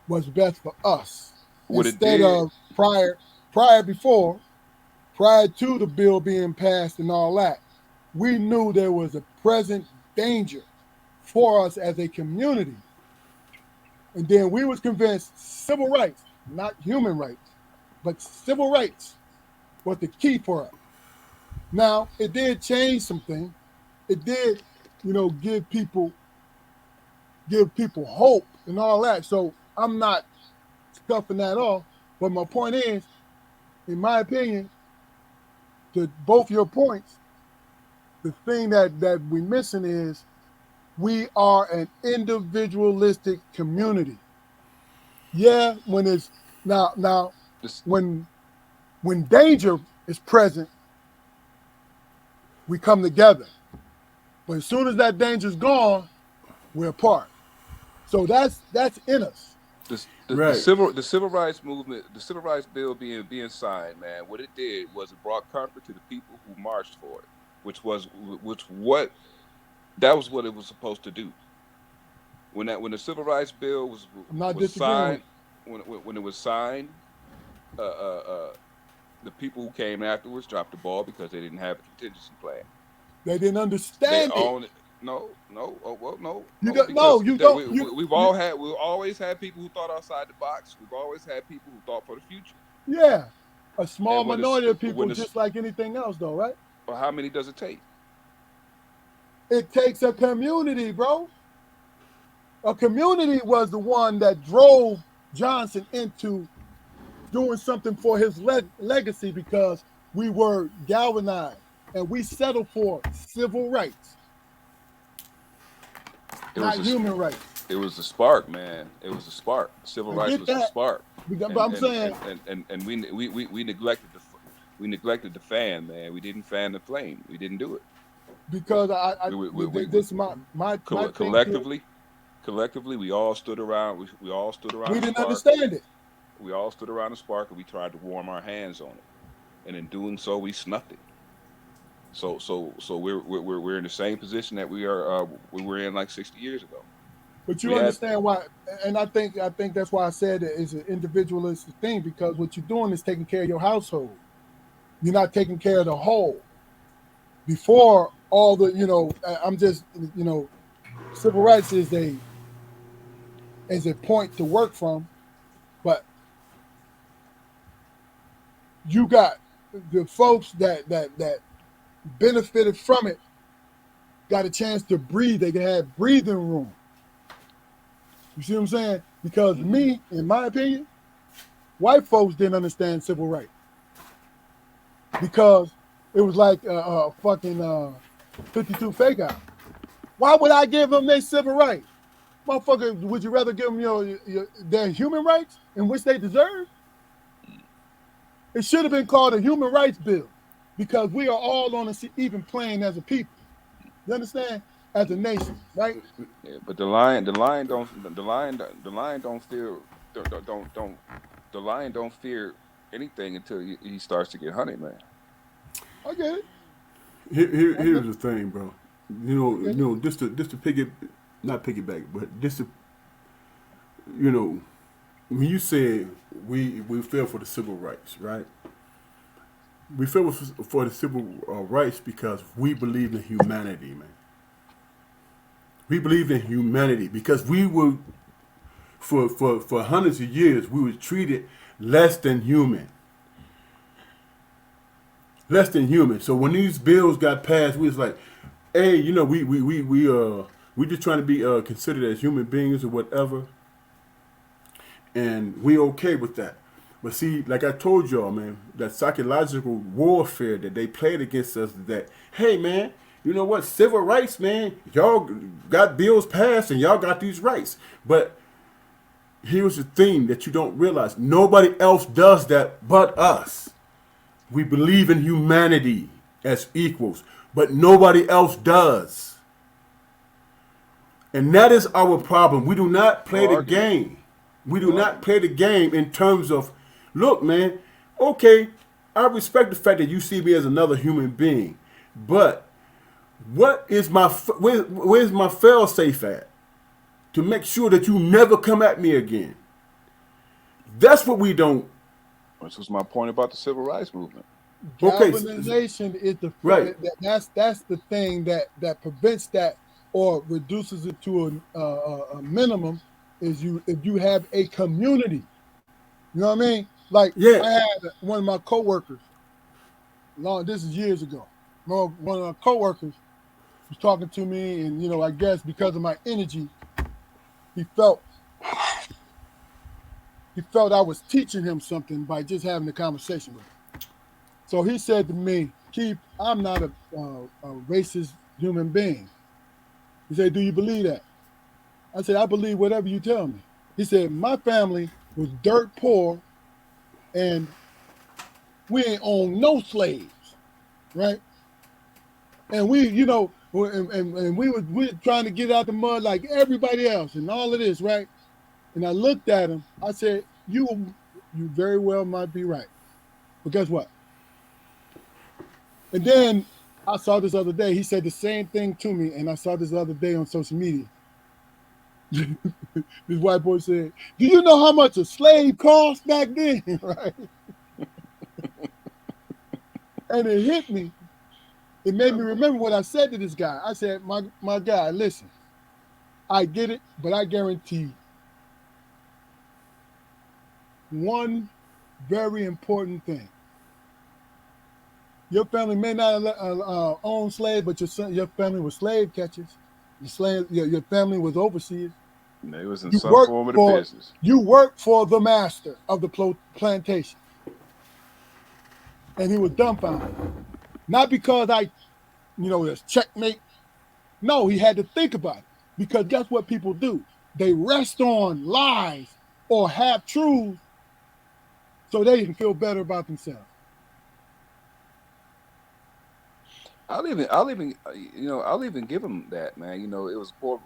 what's best for us what it instead did? of prior before prior to the bill being passed and all that, we knew there was a present danger for us as a community. And then we was convinced civil rights, not human rights, but civil rights was the key for us. Now, it did change something. It did, give people hope and all that. So I'm not scuffing that off. But my point is, in my opinion, to both your points, the thing that we're missing is we are an individualistic community. Yeah, when it's now This when danger is present, we come together. But as soon as that danger's gone, we're apart. So that's in us. Right. The civil rights movement, the civil rights bill being signed, man. What it did was it brought comfort to the people who marched for it, which what that was what it was supposed to do. When the civil rights bill I'm not was disagreeing with signed, when it was signed, uh, uh, uh, the people who came afterwards dropped the ball because they didn't have a contingency plan. you. They didn't They understand it. own it. No. Oh, well, You no, don't. No, because you don't. we've all had, we've always had people who thought outside the box. We've always had people who thought for the future. Yeah, a small And minority of people, when it's, just like anything else, though, right? well, how many does it take? It takes a community, bro. A community was the one that drove Johnson into doing something for his legacy because we were galvanized and we settled for civil rights, It not was human rights. it was the spark, man. It was the spark. Civil I rights get was the that, spark, but and I'm saying we neglected the fan, man. We didn't fan the flame. We didn't do it. because this is my thing to it. Collectively, we all stood around. We all stood We around the didn't spark. understand it We all stood around the spark, and we tried to warm our hands on it. And in doing so, we snuffed it. So we're in the same position that we were in like 60 years ago. but you We had understand why, and I think that's why I said it is an individualistic thing because what you're doing is taking care of your household. You're not taking care of the whole. Before all the, I'm just, civil rights is a point to work from, but you got the folks that benefited from it got a chance to breathe. They had breathing room. You see what I'm saying? Because mhm. me, in my opinion, white folks didn't understand civil rights because it was like fucking 52 fake out. Why would I give them their civil rights? Motherfucker, would you rather give them their human rights in which they deserve? It should have been called a human rights bill because we are all on an even plane as a people. You understand? As a nation, right? Yeah, but the lion don't fear don't the lion don't fear anything until he starts to get hunted, man. I get it. I get Here's it. the thing, bro. I get it. Just to not piggyback, but just to, you know, when you said we fell for the civil rights, right? We fell for the civil rights because we believed in humanity, man. We believed in humanity because we were for hundreds of years we were treated less than human, less than human. So when these bills got passed, we was like, hey, we just trying to be considered as human beings or whatever, and we okay with that. But see, like I told y'all, man, that psychological warfare that they played against us, that hey, man, you know what, civil rights, man, y'all got bills passed and y'all got these rights, but here's the thing that you don't realize: nobody else does that but us. We believe in humanity as equals, but nobody else does. And that is our problem. We do not No play the argument. game. We do No not argument. play the game in terms of, look, man, okay, I respect the fact that you see me as another human being, but what is where's my fail safe at to make sure that you never come at me again? That's what we don't. This was my point about the civil rights movement. Okay, Galvanization is right. that's the thing that prevents that or reduces it to a minimum. Is if you have a community, you know what I mean? Like Yeah. I had one of my coworkers. This is years ago. One of my coworkers was talking to me, and I guess because of my energy, he felt I was teaching him something by just having a conversation with him. So he said to me, Keith, I'm not a racist human being. He said, do you believe that? I said, I believe whatever you tell me. He said, my family was dirt poor and we ain't own no slaves, right? And we, and we were trying to get out the mud like everybody else and all of this, right? And I looked at him. I said, you very well might be right. But guess what? And then I saw this other day. He said the same thing to me, and I saw this other day on social media. This white boy said, "Do you know how much a slave cost back then?" Right? And it hit me. It made me remember what I said to this guy. I said, "My guy, listen. I get it, but I guarantee one very important thing. Your family may not own slaves, but your family was slave catchers. Your family was overseers. They was in You some work form of the for business. you work for the master of the plantation." And he was dumbfounded. Not because it's checkmate. No, he had to think about it. Because guess what people do? They rest on lies or half truths so they can feel better about themselves. I'll even give them that, man. It was poor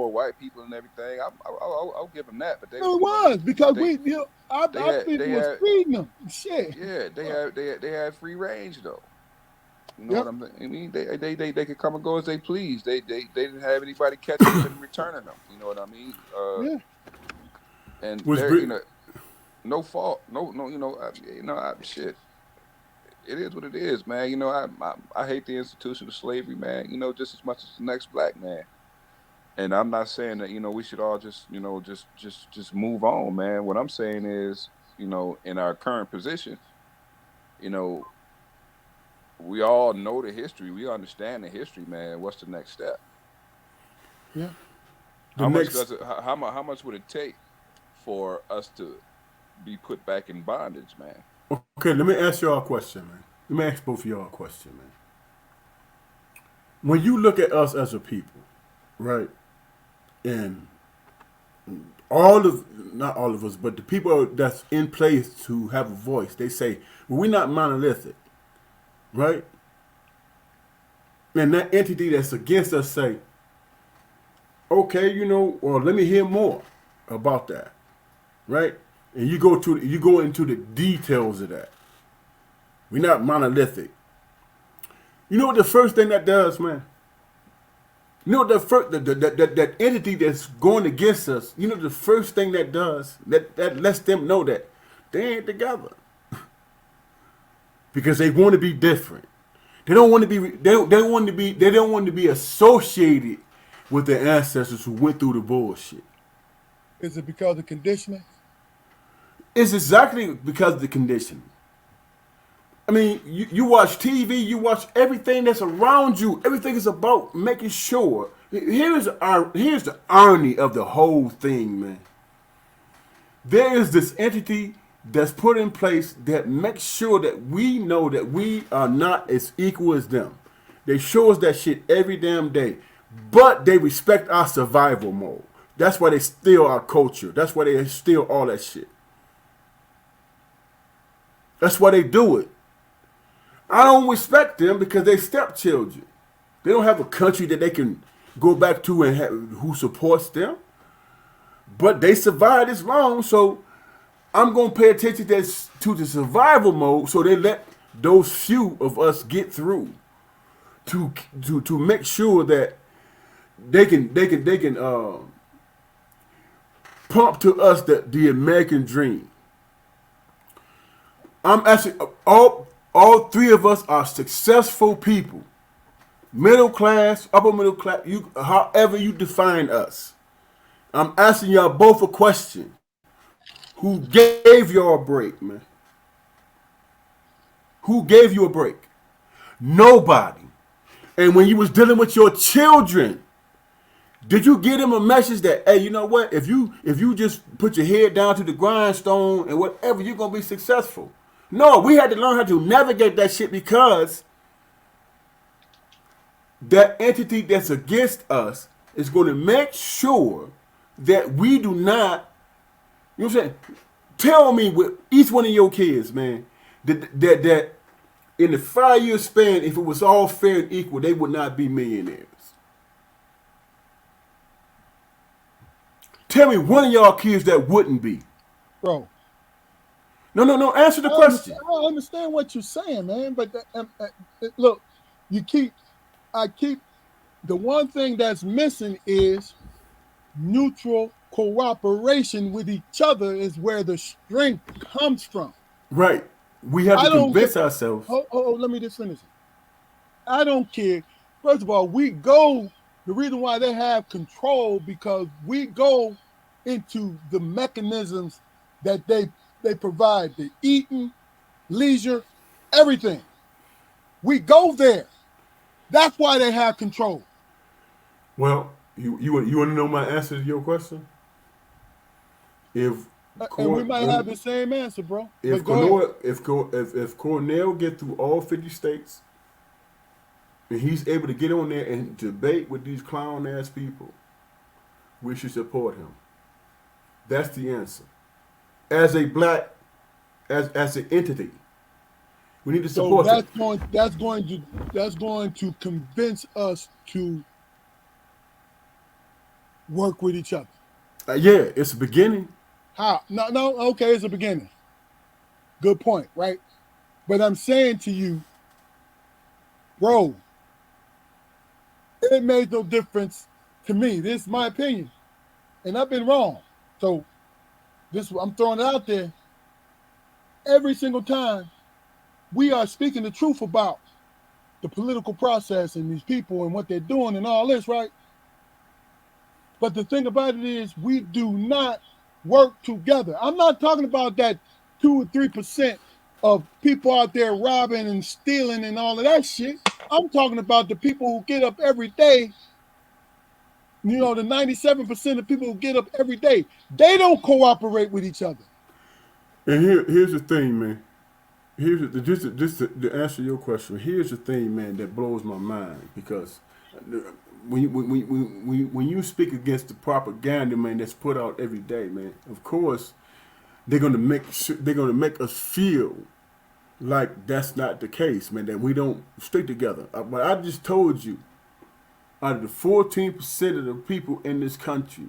white people and everything. I'll give them that. But No, it was because they our had people was feeding them. Shit. yeah, they had free range though. You know Yep. what I'm saying? I mean, they could come and go as they please. They didn't have anybody catching them and returning them. You know what I mean? Yeah. And Was they're Brit- no fault, shit. It is what it is, man. I hate the institution of slavery, man. Just as much as the next black man. And I'm not saying that we should all just move on, man. What I'm saying is, in our current position, you know, we all know the history. We understand the history, man. What's the next step? Yeah. the How much next does it? How much would it take for us to be put back in bondage, man? Okay, let me ask y'all a question, man. Let me ask both of y'all a question, man. When you look at us as a people, right, and not all of us, but the people that's in place to have a voice, they say, well, we're not monolithic, right? And that entity that's against us say, okay, well, let me hear more about that, right? And you go into the details of that. We're not monolithic. You know what the first thing that does, man? You know what that entity that's going against us, the first thing that does, that lets them know that they ain't together. Because they want to be different. They don't want to be they don't want to be associated with their ancestors who went through the bullshit. Is it because of conditioning? It's exactly because of the conditioning. I mean, you watch TV, you watch everything that's around you. Everything is about making sure. Here's the irony of the whole thing, man. There is this entity that's put in place that makes sure that we know that we are not as equal as them. They show us that shit every damn day. But they respect our survival mode. That's why they steal our culture. That's why they steal all that shit. That's why they do it. I don't respect them because they stepchildren. They don't have a country that they can go back to and who supports them. But they survived this long, so I'm going to pay attention to the survival mode so they let those few of us get through to make sure that they can pump to us the American dream. I'm actually all three of us are successful people. Middle class, upper middle class, however you define us. I'm asking y'all both a question. Who gave y'all a break, man? Who gave you a break? Nobody. And when you was dealing with your children, did you give them a message that, hey, you know what? If you just put your head down to the grindstone and whatever, you're gonna be successful. No, we had to learn how to navigate that shit because that entity that's against us is going to make sure that we do not, you know what I'm saying? Tell me with each one of your kids, man, that In the 5-year span, if it was all fair and equal, they would not be millionaires. Tell me one of y'all kids that wouldn't be. bro. No. Answer the question. I understand what you're saying, man. But look, I keep the one thing that's missing is mutual cooperation with each other is where the strength comes from. Right. We have I to don't convince ourselves. let me just finish it. I don't care. First of all, the reason why they have control because we go into the mechanisms that they provide, the eating, leisure, everything. We go there. That's why they have control. Well, you want to know my answer to your question? If And we might have the same answer, bro. if Cornell get through all 50 states and he's able to get on there and debate with these clown ass people, we should support him. That's the answer. As a black, as an entity, we need to support him. That's going to convince us to work with each other. Yeah, it's a beginning. How? No, okay, it's a beginning. Good point, right? But I'm saying to you, bro, it made no difference to me. This is my opinion. And I've been wrong. So I'm throwing it out there. Every single time we are speaking the truth about the political process and these people and what they're doing and all this, right? But the thing about it is we do not work together. I'm not talking about that 2 or 3% of people out there robbing and stealing and all of that shit. I'm talking about the people who get up every day. You know, the 97% of people who get up every day, they don't cooperate with each other. And here's the thing, man. Just to answer your question. Here's the thing, man, that blows my mind because when you speak against the propaganda, man, that's put out every day, man. Of course, they're gonna make us feel like that's not the case, man. That we don't stick together. But I just told you, out of the 14% of the people in this country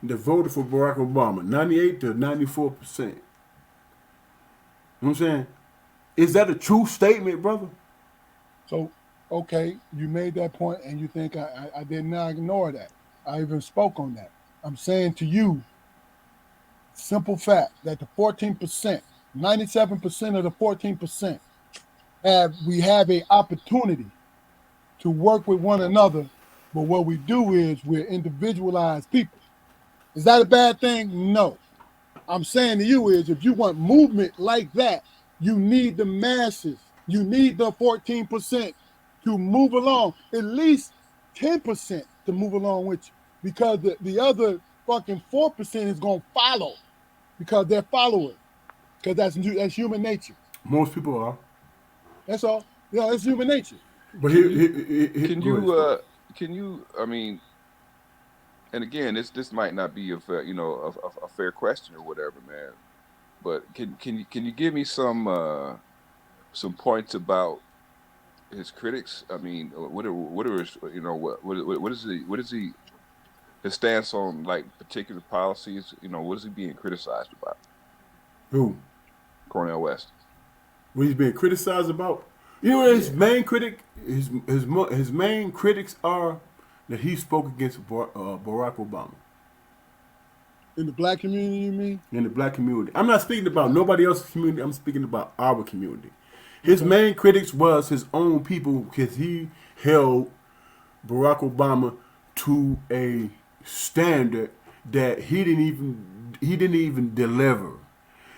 that voted for Barack Obama, 98 to 94%. You know what I'm saying? Is that a true statement, brother? So, okay, you made that point and you think I did not ignore that. I even spoke on that. I'm saying to you, simple fact that the 14%, 97% of the 14% we have an opportunity to work with one another, but what we do is we're individualized people. Is that a bad thing? No. I'm saying to you is if you want movement like that, you need the masses. You need the 14% to move along, at least 10% to move along with you, because the other fucking 4% is going to follow because they're followers, because that's human nature. Most people are. That's all. Yeah, it's human nature. But can you? I mean, and again, this might not be a fair, a fair question or whatever, man. But can you give me some points about his critics? I mean, what are his, what is he his stance on like particular policies? What is he being criticized about? Who? Cornel West. What he's being criticized about? You know what his main critic, his main critics are that he spoke against Barack Obama. In the black community, you mean? In the black community. I'm not speaking about nobody else's community. I'm speaking about our community. His main critics was his own people because he held Barack Obama to a standard that he didn't even deliver.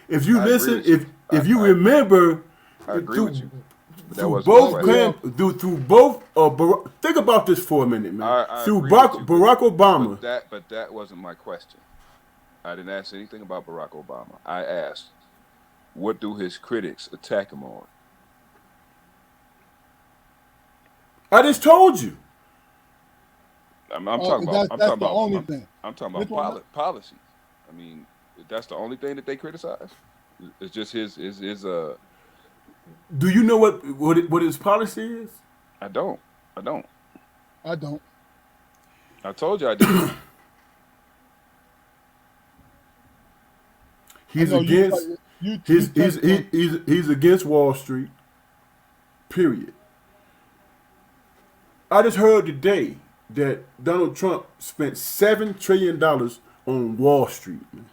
If you listen, if you remember, I agree with you. Through both, think about this for a minute, man. Through Barack Obama. But that wasn't my question. I didn't ask anything about Barack Obama. I asked, what do his critics attack him on? I just told you. I'm talking about. That's the only thing. I'm talking about policy. I mean, that's the only thing that they criticize. It's just his Do you know what his policy is? I don't. I don't. I don't. I told you I didn't. I He's know you. against You touched on. he's against Wall Street. Period. I just heard today that Donald Trump spent $7 trillion on Wall Street. Man.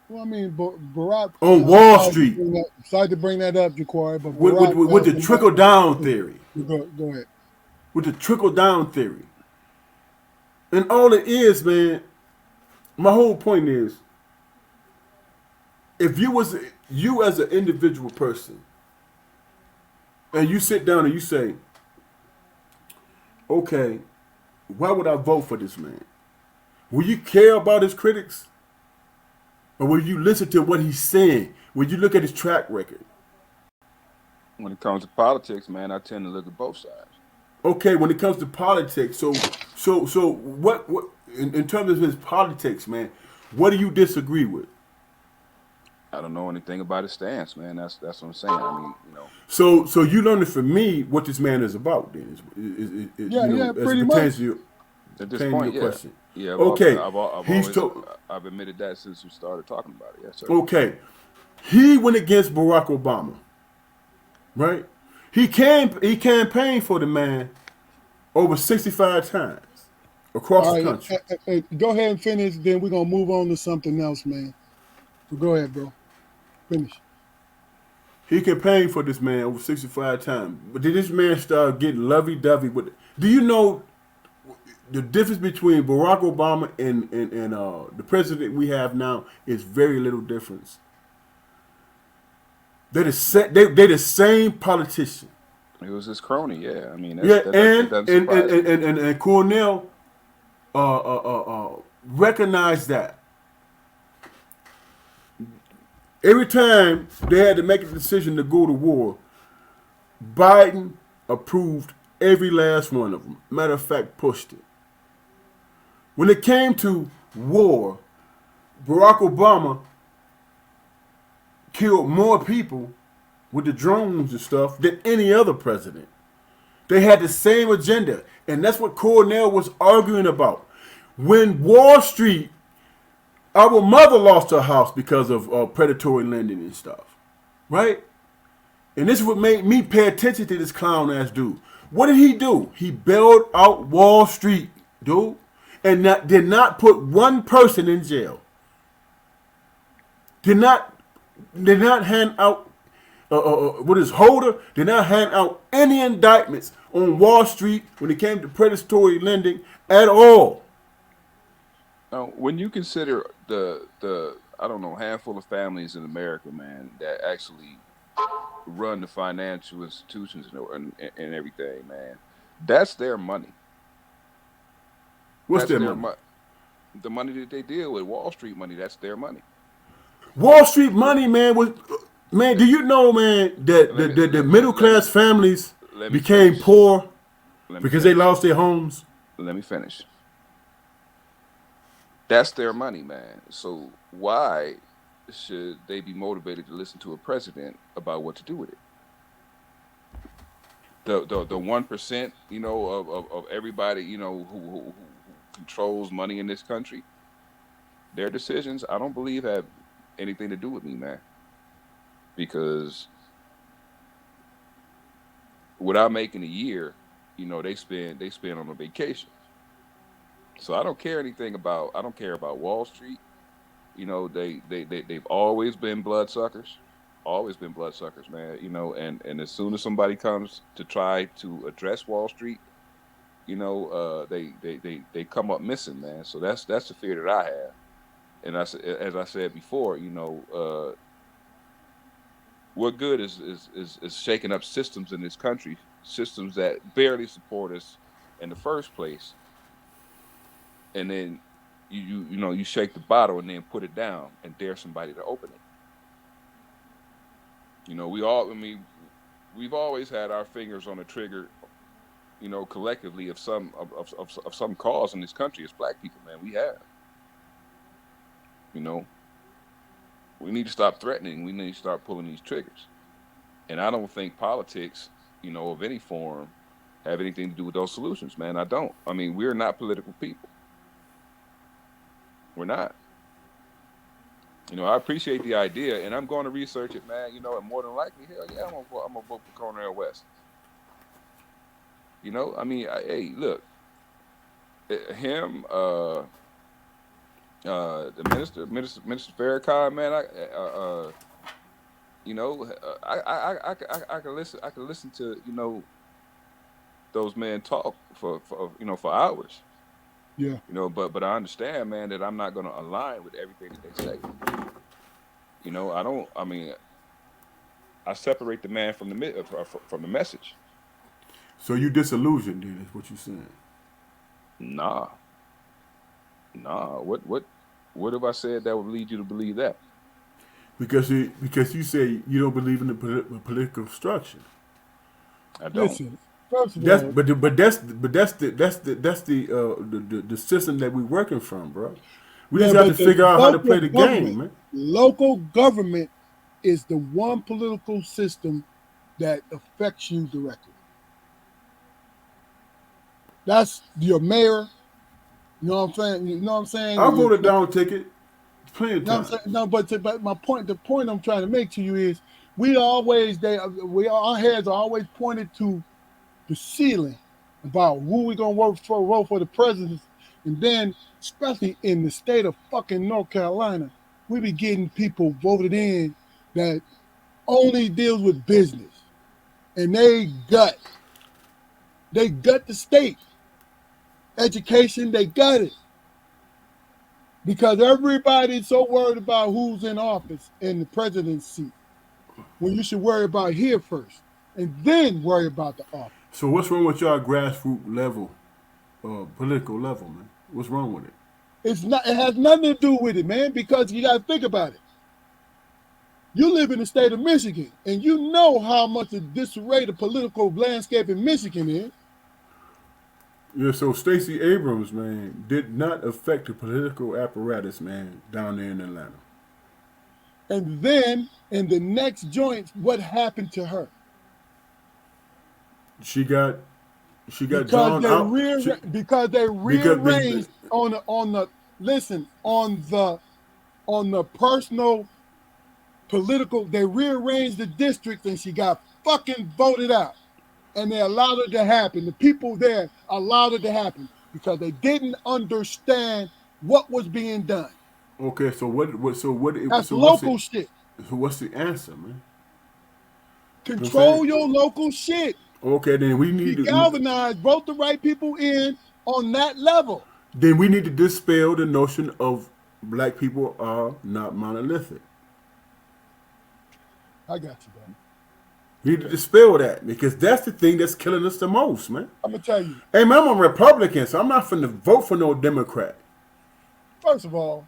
Well, I mean, Barack. On I'm Wall Street sorry to bring that up, Juquarry, but with, with, Barack with does the the trickle most. down theory. Go ahead. With the trickle down theory. And all it is, man, my whole point is, if you as an individual person, and you sit down and you say, okay, why would I vote for this man? Will you care about his critics? Or will you listen to what he's saying? Will you look at his track record? When it comes to politics, man, I tend to look at both sides. Okay, when it comes to politics, so what in terms of his politics, man, what do you disagree with? I don't know anything about his stance, man. That's what I'm saying. I mean, So you learned from me what this man is about. Then, Yeah, yeah, as pretty it much. at this pertains to point, your yeah, question. yeah. Okay, I've he's always told. I've admitted that since we started talking about it. Yes, sir. Okay, he went against Barack Obama, right? He campaigned for the man over 65 times across All the right, country. go ahead and finish. Then we're gonna move on to something else, man. So go ahead, bro. Finish. He campaigned for this man over 65 times. But did this man start getting lovey-dovey with it? Do you know the difference between Barack Obama and the president we have now is very little difference. They're the same politician. It was his crony. Yeah, I mean, Yeah, that doesn't surprise me. and Cornell recognized that. Every time they had to make a decision to go to war, Biden approved every last one of them. Matter of fact, pushed it. When it came to war, Barack Obama killed more people with the drones and stuff than any other president. They had the same agenda, and that's what Cornell was arguing about. When Wall Street, our mother lost her house because of predatory lending and stuff, right? And this is what made me pay attention to this clown ass dude. What did he do? He bailed out Wall Street, dude, and did not put one person in jail. Did not hand out what is Holder did not hand out any indictments on Wall Street when it came to predatory lending at all. Now, when you consider the I don't know handful of families in America, man, that actually run the financial institutions and everything, man, that's their money. What's That's their their money? money. The money that they deal with, Wall Street money, that's their money. Wall Street money, man, was man. Do you know, man, that Let me the let, middle let me class families let me became finish. poor Let me because they finish. lost their homes? Let me finish. That's their money, man. So why should they be motivated to listen to a president about what to do with it? The 1%, of everybody, who controls money in this country, their decisions, I don't believe have anything to do with me, man. Because what I make in a year, they spend on a vacation. So I don't care about Wall Street. They've always been bloodsuckers. Always been bloodsuckers, man. And as soon as somebody comes to try to address Wall Street, they come up missing, man. So that's the fear that I have. And as I said before, what good is shaking up systems in this country, systems that barely support us in the first place, and then you shake the bottle and then put it down and dare somebody to open it. I mean, we've always had our fingers on the trigger, collectively of some cause in this country as black people, man. We have, you know, We need to stop threatening. We need to start pulling these triggers. And I don't think politics, of any form, have anything to do with those solutions, man. I don't. I mean, we're not political people. We're not. I appreciate the idea, and I'm going to research it, man. And more than likely, hell yeah, I'm gonna vote for Cornel West. I mean, hey, look, him, the Minister Farrakhan, man. I can listen to those men talk for hours. Yeah. But I understand, man, that I'm not going to align with everything that they say. I don't. I mean, I separate the man from the message. So you disillusioned, then? Is what you saying? Nah. What have I said that would lead you to believe that? Because you say you don't believe in the political structure. I don't. Listen, first of all, that's the system that we're working from, bro. We just have to figure out how to play the game, man. Local government is the one political system that affects you directly. That's your mayor. You know what I'm saying? I voted down ticket. Plenty of time. No, but my point, the point I'm trying to make to you is, our heads are always pointed to the ceiling about who we gonna vote for the president, and then especially in the state of fucking North Carolina, we be getting people voted in that only deals with business, and they gut the state. Education, they got it. Because everybody's so worried about who's in office in the presidency, when you should worry about here first, and then worry about the office. So what's wrong with y'all grassroots level, political level, man? What's wrong with it? It's not. It has nothing to do with it, man. Because you got to think about it. You live in the state of Michigan, and you know how much a disarray the political landscape in Michigan is. Yeah, so Stacey Abrams, man, did not affect the political apparatus, man, down there in Atlanta. And then in the next joint, what happened to her? She got drawn out because they rearranged on the personal political. They rearranged the districts, and she got fucking voted out. And they allowed it to happen. The people there allowed it to happen because they didn't understand what was being done. Okay, so what? That's local shit. So what's the answer, man? Control your local shit. Okay, then we need to galvanize, vote the right people in on that level. Then we need to dispel the notion of black people are not monolithic. I got you, man. We need to dispel that because that's the thing that's killing us the most, man. I'm gonna tell you. Hey, man, I'm a Republican, so I'm not finna vote for no Democrat. First of all,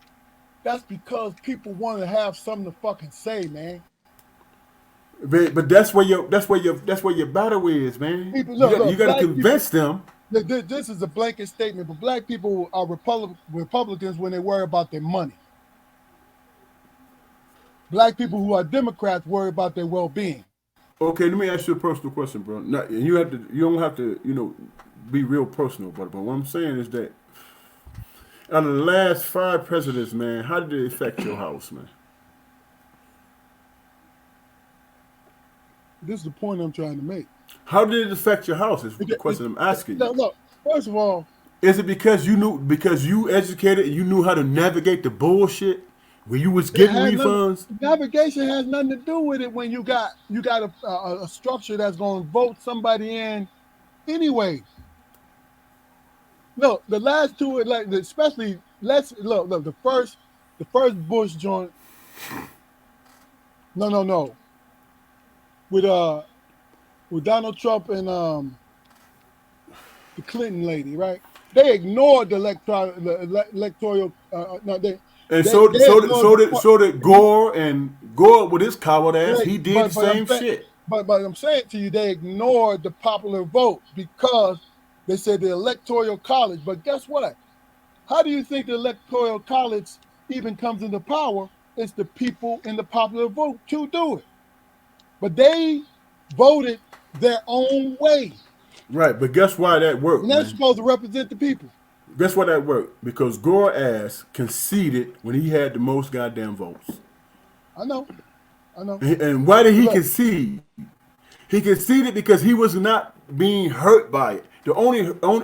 that's because people want to have something to fucking say, man. But that's where your battle is, man. People, you got to convince them. This is a blanket statement, but black people are Republicans when they worry about their money. Black people who are Democrats worry about their well-being. Okay, let me ask you a personal question, bro. Now, you don't have to, be real personal, but what I'm saying is that out of the last 5 presidents, man, how did it affect your house, man? This is the point I'm trying to make. How did it affect your house? Is the question I'm asking you. Look, first of all, is it because you educated and you knew how to navigate the bullshit? When you was getting refunds? Navigation has nothing to do with it when you got a structure that's going to vote somebody in anyway. Look, the last two, especially look the first Bush joint. No. With Donald Trump and the Clinton lady, right? They ignored the electoral. So did Gore, and Gore with his coward ass, he did the same shit. But I'm saying to you, they ignored the popular vote because they said the electoral college. But guess what? How do you think the electoral college even comes into power it's the people in the popular vote to do it. But they voted their own way. Right, but guess why that worked, And they're man? supposed to represent the people. Guess why that worked? Because Gore ass conceded when he had the most goddamn votes. I know. I know. And why did But he look, concede? He conceded because he was not being hurt by it. The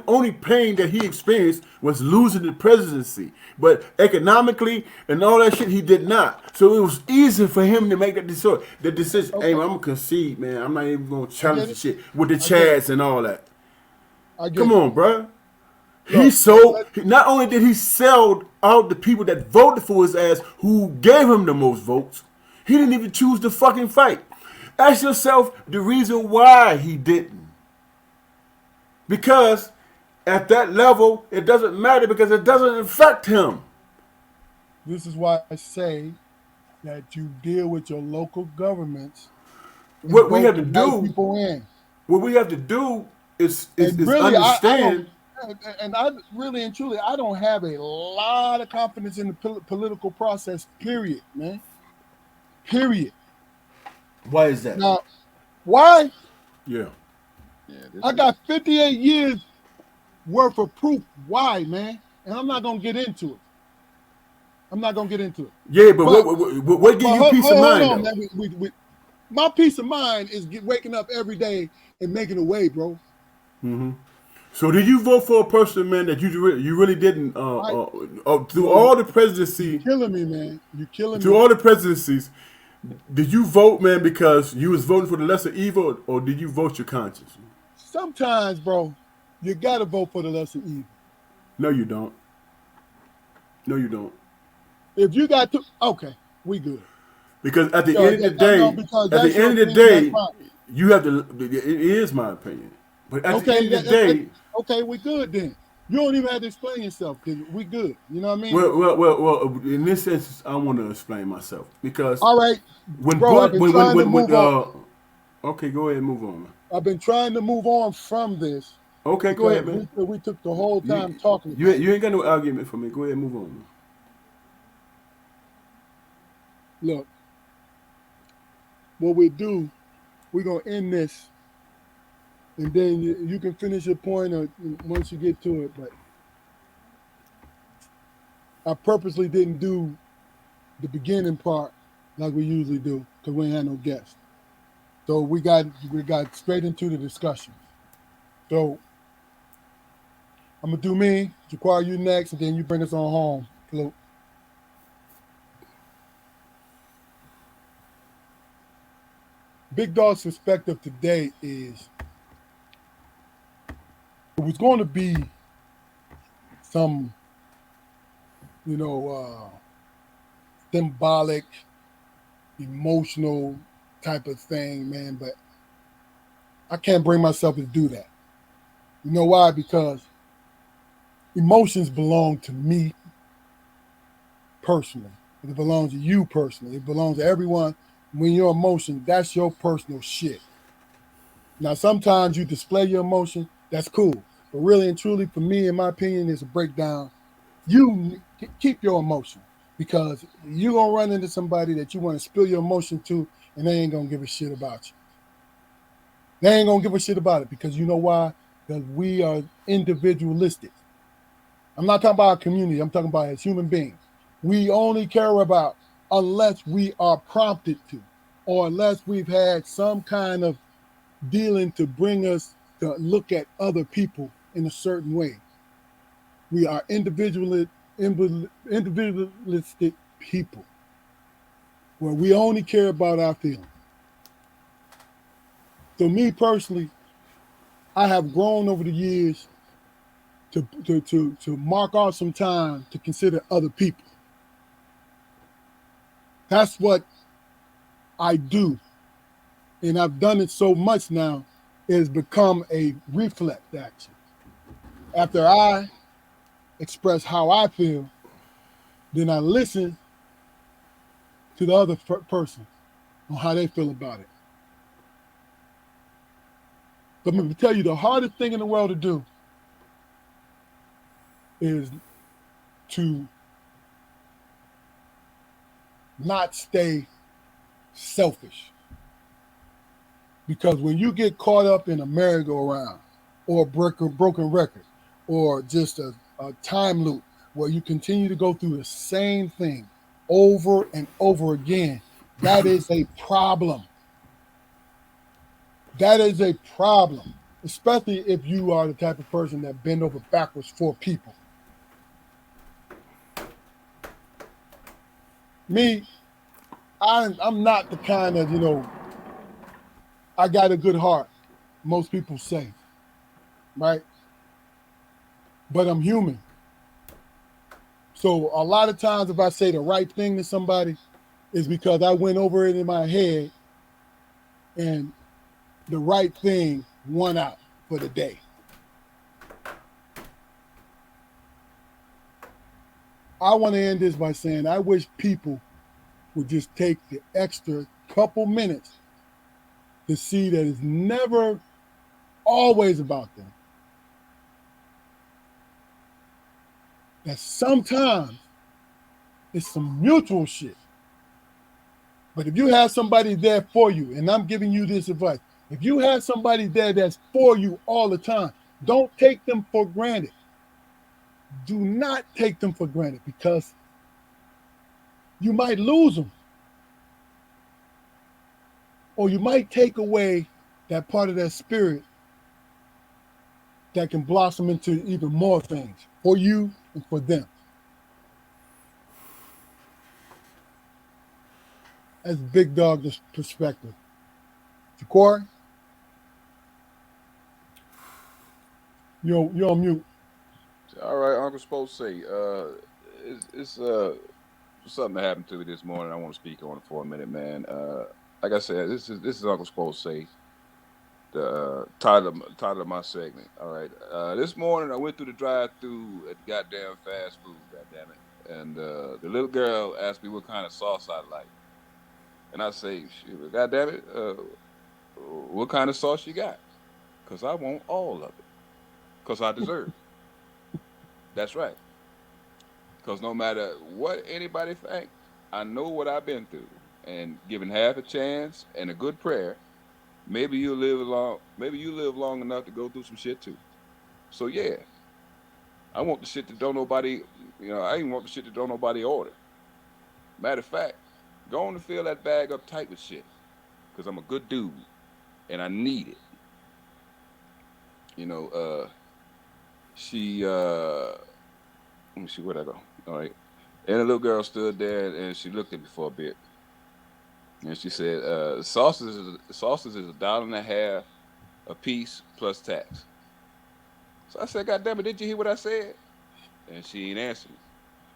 only pain that he experienced was losing the presidency. But economically and all that shit, he did not. So it was easy for him to make that decision. The decision, hey, okay, man, I'm gonna concede, man. I'm not even gonna I challenge get the it. shit with the I get it. Chads and all that. I get Come it. on, bruh. He Look, sold. let, Not only did he sell out the people that voted for his ass, who gave him the most votes, he didn't even choose to fucking fight. Ask yourself the reason why he didn't. Because at that level, it doesn't matter because it doesn't affect him. this is why I say that you deal with your local governments and What we vote have the to right do, people in. what we have to do And is really, I don't, understand. and I really and truly, I don't have a lot of confidence in the political process, period, man. Period. Why is that? Now, why? Yeah. Yeah, this I is got 58 years worth of proof. Why, man? And I'm not going to get into it. I'm not going to get into it. Yeah, but But, what give but you peace of hold mind on, though? man. My peace of mind is waking up every day and making a way, bro. So did you vote for a person, man, that you really didn't I, through bro, all the you presidency, killing me, man. You killing through me. all the presidencies, did you vote, man, because you was voting for the lesser evil, or did you vote your conscience? Sometimes, bro, you got to vote for the lesser evil. No, you don't. No, you don't. If you got to, okay, we good. Because at the Because end of the I know day, because at that's the your end of the opinion, that's day, fine. you have to. It is my opinion, but at the Okay, end of the day, okay, we good then. You don't even have to explain yourself because we good. You know what I mean? well. In this instance, I want to explain myself because All right, when bro. I've Bush, been trying to move on. okay, go ahead, and move on. Man. I've been trying to move on from this Okay, go because ahead, man. we took the whole time You talking about it. you ain't got no argument for me. Go ahead, and move on. Man. Look, what we do, we're gonna end this, and then you can finish your point or once you get to it. But I purposely didn't do the beginning part like we usually do because we ain't had no guests. So we got straight into the discussion. So I'm gonna do me, Juquarry, you next, and then you bring us on home. Look, Big Dog's perspective today is it was going to be some, you know, symbolic, emotional type of thing, man, but I can't bring myself to do that. You know why? Because emotions belong to me personally. It belongs to you personally. It belongs to everyone. When your emotion, that's your personal shit. Now, sometimes you display your emotion, that's cool. But really and truly, for me, in my opinion, it's a breakdown. You keep your emotion because you're going to run into somebody that you want to spill your emotion to, and they ain't going to give a shit about you. They ain't going to give a shit about it because you know why? Because we are individualistic. I'm not talking about a community. I'm talking about as human beings. We only care about unless we are prompted to, or unless we've had some kind of dealing to bring us to look at other people in a certain way. We are individualistic people where we only care about our feelings. So me personally, I have grown over the years to mark off some time to consider other people. That's what I do. And I've done it so much now, it has become a reflex action. After I express how I feel, then I listen to the other person on how they feel about it. But I'm going to tell you the hardest thing in the world to do is to not stay selfish. Because when you get caught up in a merry-go-round or a broken record or just a time loop where you continue to go through the same thing over and over again, that is a problem. That is a problem, especially if you are the type of person that bend over backwards for people. Me, I'm not the kind of, I got a good heart, most people say, right? But I'm human. So a lot of times if I say the right thing to somebody, is because I went over it in my head and the right thing won out for the day. I want to end this by saying I wish people would just take the extra couple minutes to see that it's never always about them. That sometimes it's some mutual shit. But if you have somebody there for you, and I'm giving you this advice, if you have somebody there that's for you all the time, don't take them for granted. Do not take them for granted because you might lose them. Or you might take away that part of that spirit that can blossom into even more things for you and for them. That's Big Dog's perspective. Juquarry, you're on mute. All right, Uncle supposed to say, it's something that happened to me this morning. I want to speak on it for a minute, man. Like I said, this is Uncle supposed to say the title of my segment. All right, this morning I went through the drive-through at the goddamn fast food. Goddamn it! And the little girl asked me what kind of sauce I like, and I say, "God damn it, what kind of sauce you got? Cause I want all of it. Cause I deserve it. That's right. Because no matter what anybody think, I know what I've been through. And given half a chance and a good prayer, maybe you live long. Maybe you live long enough to go through some shit too. So yeah, I want the shit that don't nobody. I even want the shit that don't nobody order. Matter of fact, go on and fill that bag up tight with shit. Cause I'm a good dude and I need it. You know, she. Let me see where'd I go. All right. And the little girl stood there and she looked at me for a bit. And she said, sauces is $1.50 a piece plus tax. So I said, God damn it, did you hear what I said? And she ain't answered me.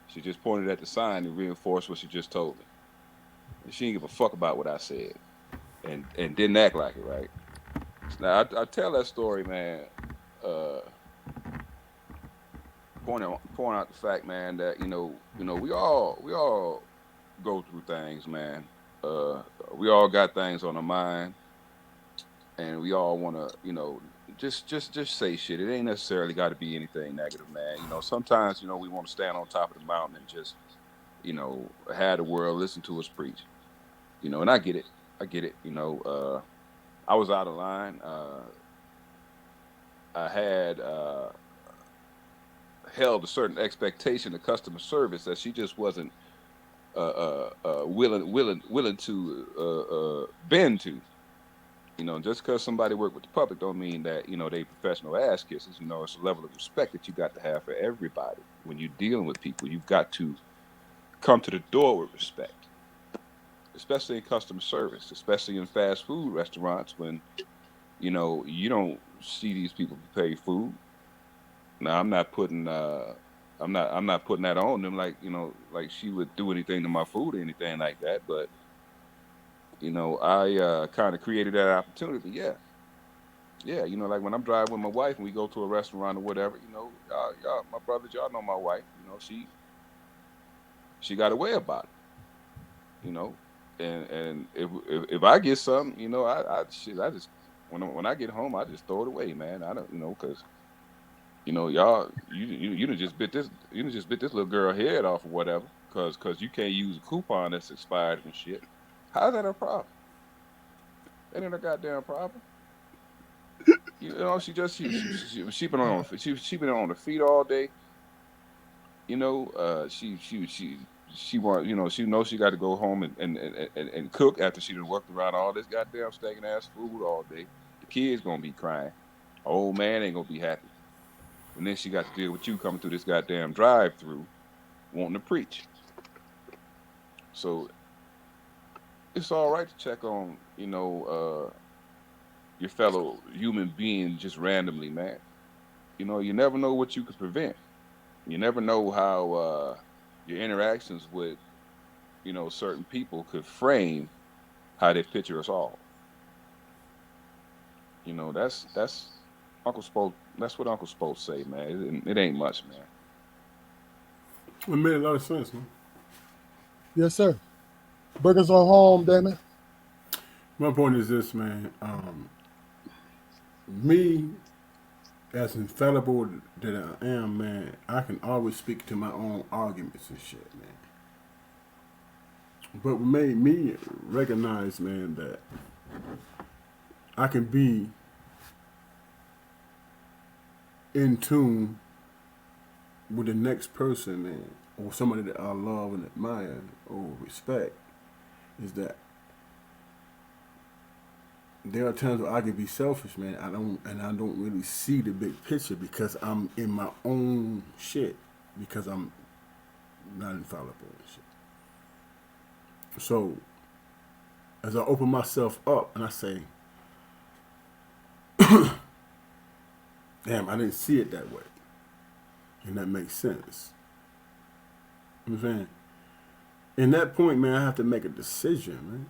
She just pointed at the sign and reinforced what she just told me. And she didn't give a fuck about what I said. And didn't act like it, right? So now I tell that story, man, uh, point out the fact, man, that we all go through things, man. Uh, we all got things on our mind, and we all want to, just say shit. It ain't necessarily got to be anything negative, man. Sometimes we want to stand on top of the mountain and just have the world listen to us preach. And I get it. I get it. I was out of line. I had held a certain expectation of customer service that she just wasn't willing to bend to. Just because somebody work with the public don't mean that they professional ass kisses. It's a level of respect that you got to have for everybody when you're dealing with people. You've got to come to the door with respect, especially in customer service, especially in fast food restaurants when you don't see these people prepare your food. Now I'm not putting that on them like like she would do anything to my food or anything like that, but I kind of created that opportunity. Yeah. Yeah, like when I'm driving with my wife and we go to a restaurant or whatever, y'all, my brothers, y'all know my wife. She got a way about it. And if I get something, I just when I get home, I just throw it away, man. I don't, because y'all, you done just bit this little girl head off or whatever. cause you can't use a coupon that's expired and shit. How's that a problem? That ain't a goddamn problem. You know, she been on the feet all day. You know, she want, you know, she knows she got to go home and cook after she done worked around all this goddamn stinking ass food all day. The kids gonna be crying. Old man ain't gonna be happy. And then she got to deal with you coming through this goddamn drive through wanting to preach. So it's all right to check on, you know, your fellow human being just randomly, man. You know, you never know what you could prevent. You never know how your interactions with, you know, certain people could frame how they picture us all. You know, that's Uncle Spoke. That's what Uncle Spoke say, man. It ain't much, man. It made a lot of sense, man. Yes, sir. Bring us on home, Damon. My point is this, man. Me, as infallible that I am, man, I can always speak to my own arguments and shit, man. But what made me recognize, man, that I can be in tune with the next person, man, or somebody that I love and admire or respect, is that there are times where I can be selfish, man. I don't really see the big picture because I'm in my own shit, because I'm not infallible and shit. So as I open myself up and I say, damn, I didn't see it that way. And that makes sense. You know what I'm saying? In that point, man, I have to make a decision, man.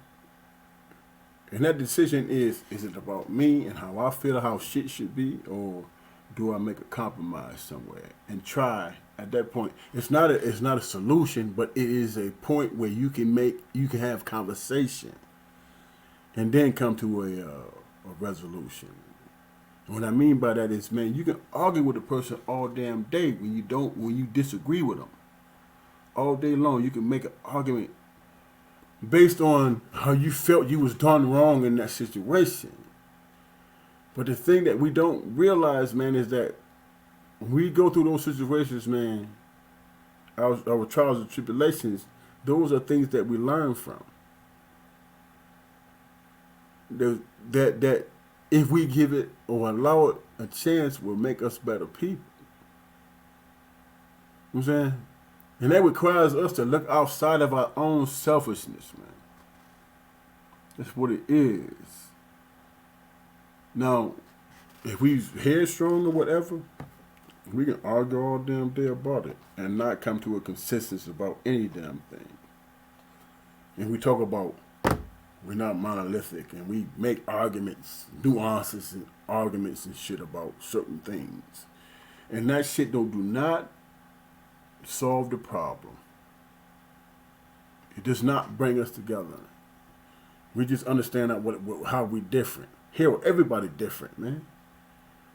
And that decision is it about me and how I feel how shit should be, or do I make a compromise somewhere and try at that point? It's not a solution, but it is a point where you can have conversation and then come to a resolution. And what I mean by that is, man, you can argue with a person all damn day when you disagree with them. All day long, you can make an argument based on how you felt you was done wrong in that situation. But the thing that we don't realize, man, is that when we go through those situations, man, our trials and tribulations, those are things that we learn from. That if we give it or allow it a chance, will make us better people. You know what I'm saying? And that requires us to look outside of our own selfishness, man. That's what it is. Now, if we headstrong or whatever, we can argue all damn day about it and not come to a consensus about any damn thing. And we talk about we're not monolithic and we make arguments, nuances and arguments and shit about certain things. And that shit do not solve the problem. It does not bring us together. We just understand how we different. Here, everybody different, man.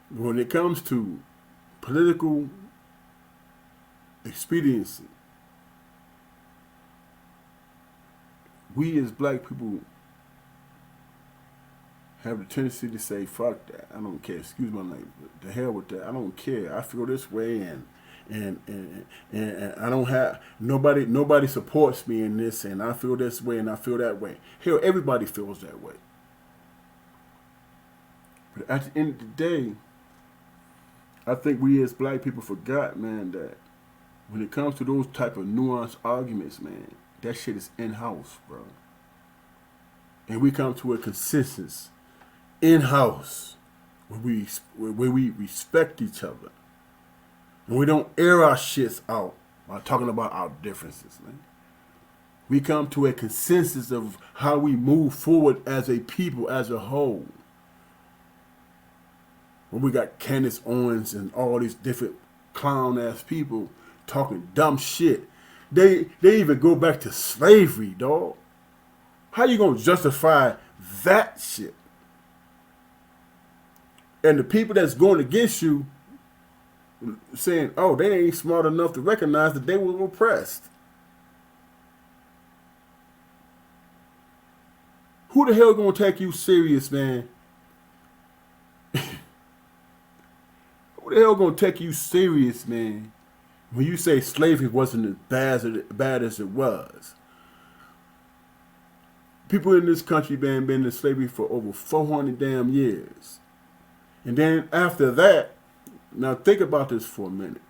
When it comes to political expediency, we as black people have the tendency to say, fuck that. I don't care. Excuse my language. The hell with that. I don't care. I feel this way and I don't have nobody supports me in this, and I feel this way and I feel that way. Hell, everybody feels that way. But at the end of the day, I think we as black people forgot, man, that when it comes to those type of nuanced arguments, man, that shit is in-house, bro. And we come to a consensus in-house where we respect each other. And we don't air our shits out by talking about our differences, man. We come to a consensus of how we move forward as a people, as a whole. When we got Candace Owens and all these different clown-ass people talking dumb shit. They even go back to slavery, dog. How you gonna justify that shit? And the people that's going against you saying, oh, they ain't smart enough to recognize that they were oppressed. Who the hell gonna take you serious, man? Who the hell gonna take you serious, man? When you say slavery wasn't as bad as it was. People in this country, man, been in slavery for over 400 damn years. And then after that, now think about this for a minute.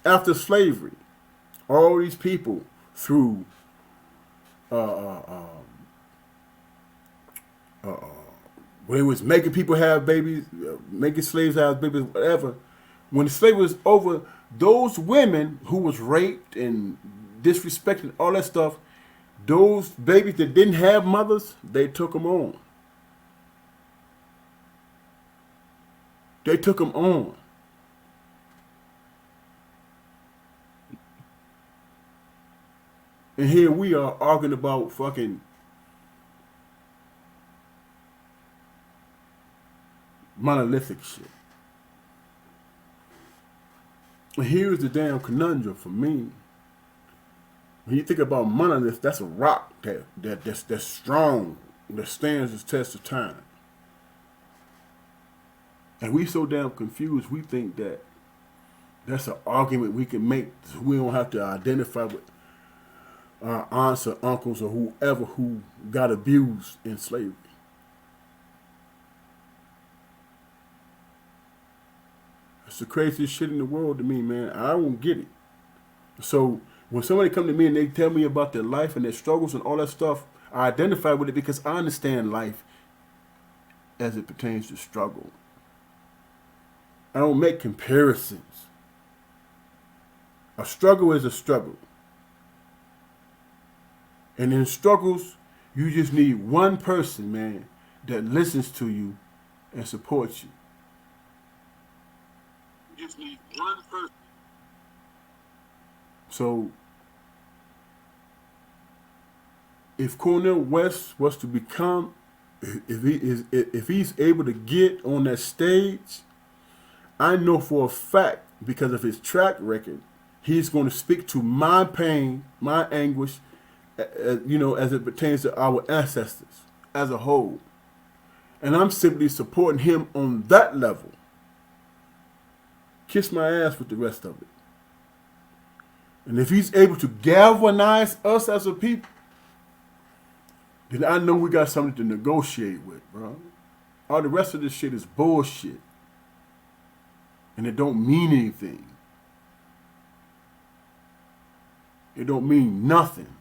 After slavery, all these people through when it was making people have babies, making slaves have babies, whatever. When the slavery was over, those women who was raped and disrespected, all that stuff, those babies that didn't have mothers, they took them on. They took them on. And here we are arguing about fucking monolithic shit. And here's the damn conundrum for me. When you think about monolith, that's a rock that's strong, that stands the test of time. And we so damn confused, we think that that's an argument we can make so we don't have to identify with our aunts or uncles or whoever who got abused in slavery. It's the craziest shit in the world to me, man. I don't get it. So when somebody come to me and they tell me about their life and their struggles and all that stuff, I identify with it because I understand life as it pertains to struggle. I don't make comparisons. A struggle is a struggle. And in struggles, you just need one person, man, that listens to you and supports you. You just need one person. So, if Cornel West was to become, if he's able to get on that stage, I know for a fact, because of his track record, he's going to speak to my pain, my anguish, as it pertains to our ancestors as a whole. And I'm simply supporting him on that level. Kiss my ass with the rest of it. And if he's able to galvanize us as a people, then I know we got something to negotiate with, bro. All the rest of this shit is bullshit. And it don't mean anything. It don't mean nothing.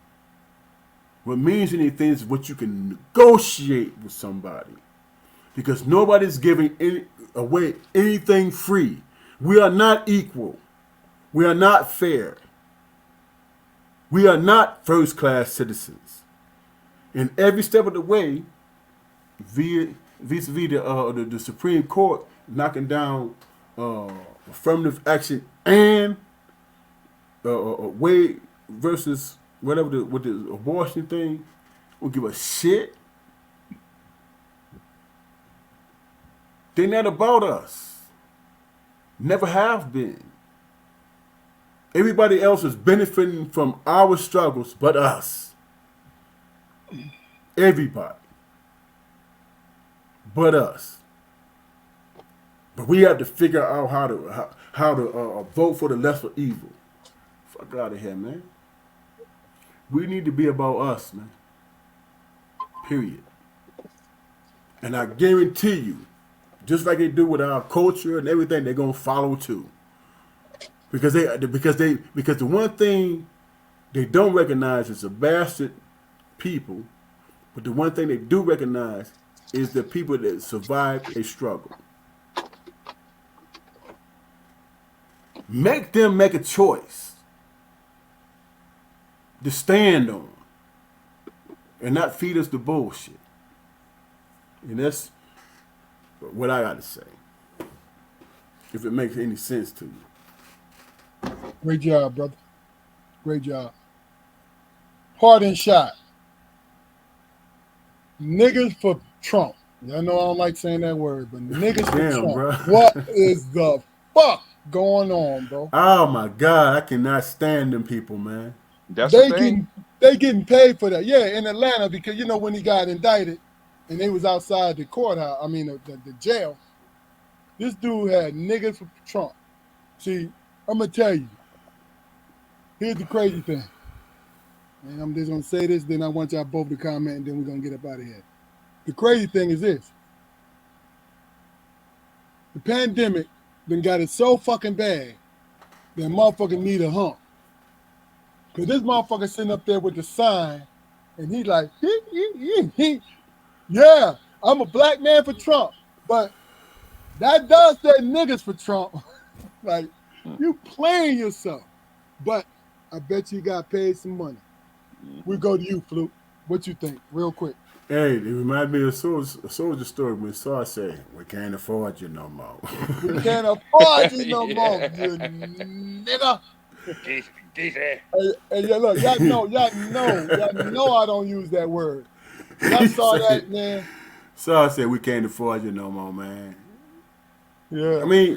What means anything is what you can negotiate with somebody. Because nobody's giving away anything free. We are not equal. We are not fair. We are not first-class citizens. And every step of the way, vis-a-vis the Supreme Court knocking down affirmative action and Wade versus whatever with the abortion thing, will give a shit. They're not about us. Never have been. Everybody else is benefiting from our struggles but us. Everybody. But us. But we have to figure out how to vote for the lesser evil. Fuck out of here, man. We need to be about us, man. Period. And I guarantee you, just like they do with our culture and everything, they're gonna follow too. Because the one thing they don't recognize is the bastard people, but the one thing they do recognize is the people that survived a struggle. Make them make a choice to stand on and not feed us the bullshit. And that's what I got to say. If it makes any sense to you. Great job, brother. Great job. Hard and shot. Niggas for Trump. Y'all know I don't like saying that word, but niggas for Trump. Bro. What is the fuck going on, bro? Oh my God, I cannot stand them people, man. That's the thing. They getting paid for that. Yeah, in Atlanta, because when he got indicted, and they was outside the courthouse. I mean, the jail. This dude had niggas for Trump. See, I'm gonna tell you. Here's the crazy thing, and I'm just gonna say this. Then I want y'all both to comment, and then we're gonna get up out of here. The crazy thing is this: the pandemic then got it so fucking bad that motherfucker need a hump. Cause this motherfucker sitting up there with the sign, and he like, yeah, I'm a black man for Trump, but that does say niggas for Trump. Like, you playing yourself. But I bet you got paid some money. We go to you, Fluke. What you think, real quick? Hey, it reminds me of a soldier story when Saw said, "We can't afford you no more." We can't afford you no Yeah. more, you nigga. Decent. And yeah, look, y'all know I don't use that word. When I He saw that, said, man. Saw said, "We can't afford you no more, man." Yeah. We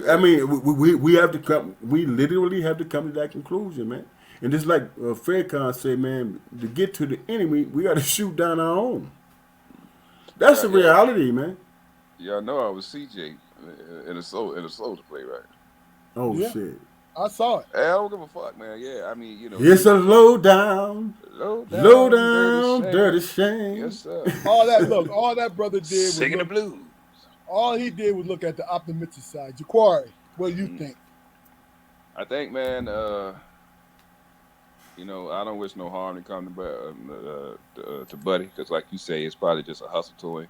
have to come. We literally have to come to that conclusion, man. And just like Faircon said, man, to get to the enemy, we got to shoot down our own. That's Yeah, the yeah. reality, man. Y'all know I was CJ in a soldier play, right? Oh Yeah. shit! I saw it. Hey, I don't give a fuck, man. Yeah, I mean, It's a low dirty down, dirty shame. shame. Yes, sir. All that brother did was Singing the look. blues. All he did was look at the optimistic side. Juquarry, what do you Mm. think? I think, man. I don't wish no harm to come to Buddy, because, like you say, it's probably just a hustle to him.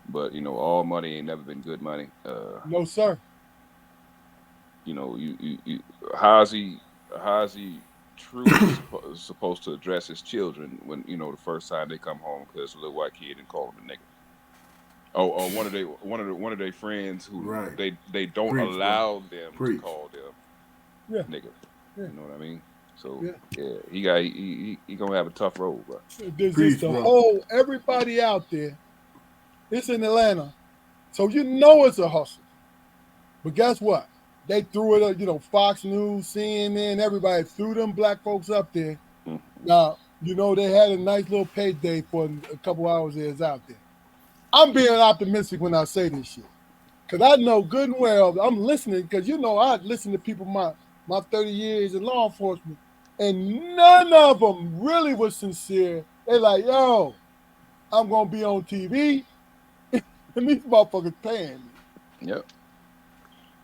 But all money ain't never been good money. No, sir. You how's he truly supposed to address his children when the first time they come home because a little white kid and call him a nigga? Or one of their friends who Right. they don't Preach, bro. allow them to Preach. call them Yeah, nigga. yeah, You know what I mean? So yeah. yeah, he gonna have a tough road, bro. There's just Preach, a bro. whole everybody out there. It's in Atlanta, so you know it's a hustle. But guess what? They threw it. Fox News, CNN, everybody threw them black folks up there. Mm-hmm. Now they had a nice little payday for a couple hours they was out there. I'm being optimistic when I say this shit. Cause I know good and well I'm listening because I listen to people my 30 years in law enforcement, and none of them really was sincere. They like, yo, I'm gonna be on TV, and these motherfuckers paying me. Yep.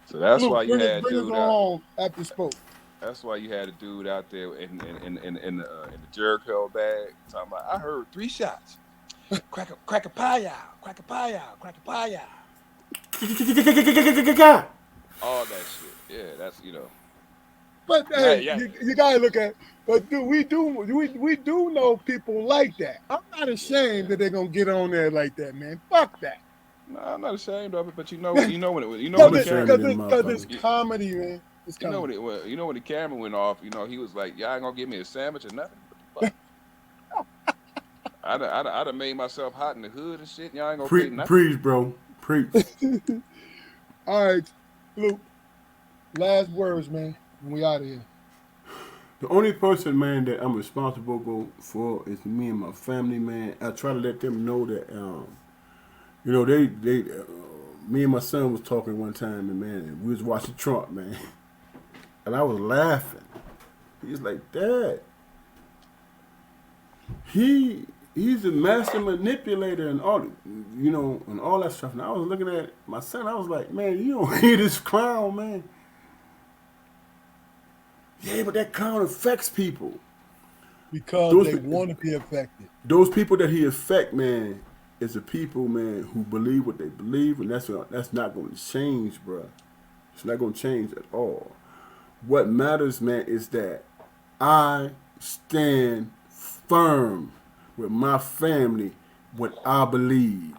So that's Luke, why you had bring us dude out. on home after spoke. That's why you had a dude out there in the Jericho bag talking about. I heard 3 shots. Crack a pie out. Crack a pie out. Crack a pie out. All that shit. Yeah, that's. But Yeah, hey, yeah, you gotta look at. But we do know people like that. I'm not ashamed yeah. that they're gonna get on there like that, man. Fuck that. No, I'm not ashamed of it, but when I'm the ashamed of camera, them Because it's motherfuckers. you, comedy, man. It's you know comedy. when when the camera went off, he was like, "Y'all ain't gonna give me a sandwich or nothing." What the fuck? I'd have made myself hot in the hood and shit. Y'all ain't gonna pay nothing. Preach, bro. Preach. All right, Luke. Last words, man. And we out of here. The only person, man, that I'm responsible for is me and my family, man. I try to let them know that, me and my son was talking one time, and man, we was watching Trump, man, and I was laughing. He's like, Dad, he's a master manipulator and and all that stuff. And I was looking at my son, I was like, man, you don't hear this clown, man. Yeah, but that clown affects people. Because Those they want to be affected. those people that he affect, man, is the people, man, who believe what they believe, and that's not going to change, bro. It's not going to change at all. What matters, man, is that I stand firm with my family, what I believe.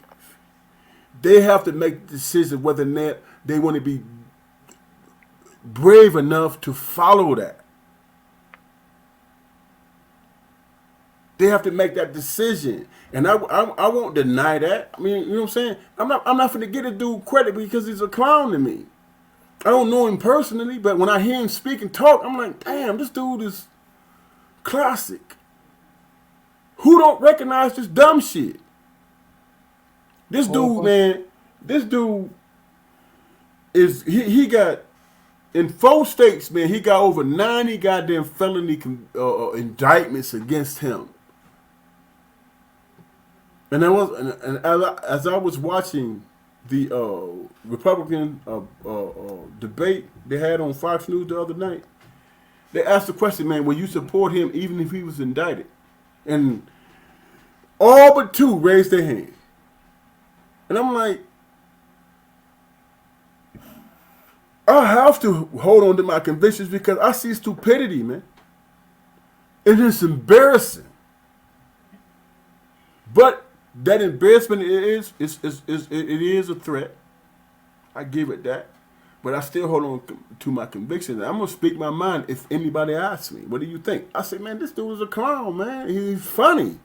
They have to make the decision whether or not they want to be brave enough to follow that. They have to make that decision, and I won't deny that. I mean, you know what I'm saying? I'm not gonna get a dude credit because he's a clown to me. I don't know him personally, but when I hear him speak and talk, I'm like, damn, this dude is classic. Who don't recognize this dumb shit? This Whole dude, bunch. man, this dude is he got in 4 states, man. He got over 90 goddamn felony indictments against him. And as I was watching the Republican debate they had on Fox News the other night, they asked the question, man, will you support him even if he was indicted? And all but 2 raised their hand. And I'm like, I have to hold on to my convictions because I see stupidity, man. It is embarrassing. But that embarrassment it is a threat. I give it that. But I still hold on to my convictions. I'm gonna speak my mind if anybody asks me. What do you think? I say, man, this dude is a clown, man. He's funny.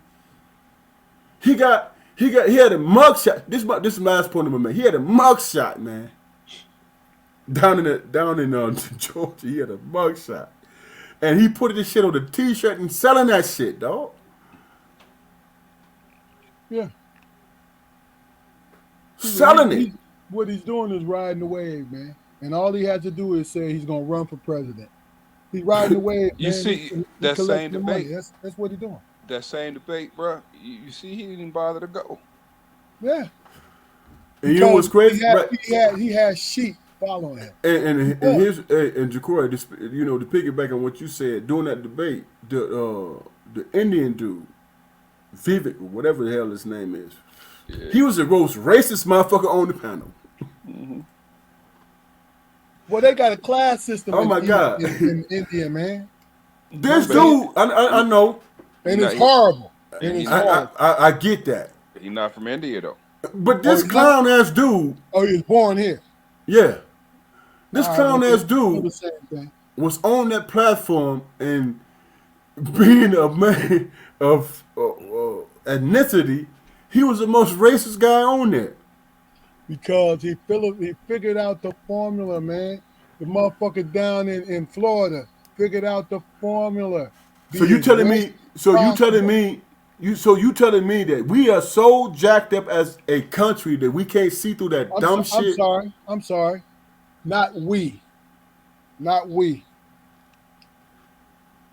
He had a mugshot. This is my last point of man. He had a mugshot, man. Down in Georgia, he had a mugshot, and he put this shit on the T-shirt and selling that shit, dog. Yeah. Selling it. What he's doing is riding the wave, man. And all he has to do is say he's gonna run for president. He's riding the wave. You man. see He's that same collecting the money. debate. That's what he's doing. That same debate, bro. You see, he didn't even bother to go. Yeah. And you know what's crazy? He has sheep following him. And here's and Juquarry, to piggyback on what you said during that debate, the Indian dude, Vivek, or whatever the hell his name is, he was the most racist motherfucker on the panel. Mm-hmm. Well, they got a class system. Oh my God, in India, man. This dude, I know, and it's horrible. And it's horrible. I get that. He's not from India though. But this clown ass dude. Oh, he was born here. Yeah. This clown ass dude the same thing. Was on that platform and being a man of ethnicity, he was the most racist guy on there. Because he figured out the formula, man. The motherfucker down in Florida figured out the formula. So you telling me that we are so jacked up as a country that we can't see through that dumb shit? I'm sorry. Not we.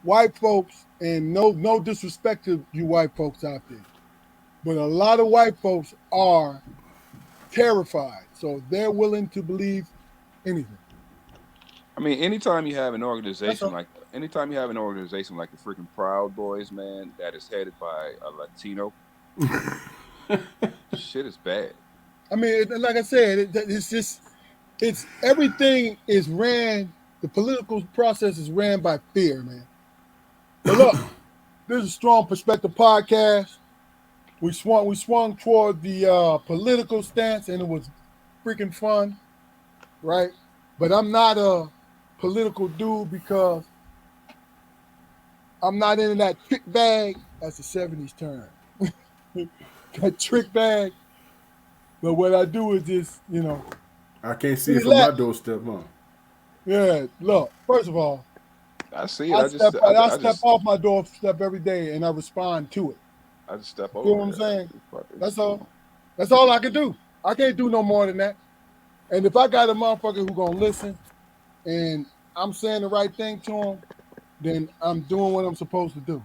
White folks, and no disrespect to you white folks out there, but a lot of white folks are terrified, so they're willing to believe anything. I mean, anytime you have an organization like the freaking Proud Boys, man, that is headed by a Latino, shit is bad. I mean, like I said, it's everything is ran. The political process is ran by fear, man. But look, this is a Strong Perspective podcast. We swung toward the political stance, and it was freaking fun, right? But I'm not a political dude because I'm not into that trick bag. That's the 70s term. That trick bag. But what I do is just, I can't see it from my doorstep, huh? Yeah, look, first of all, I see it. I step off my doorstep every day and I respond to it. I just step over. You know what I'm saying? That's all. That's all I can do. I can't do no more than that. And if I got a motherfucker who gonna listen and I'm saying the right thing to him, then I'm doing what I'm supposed to do.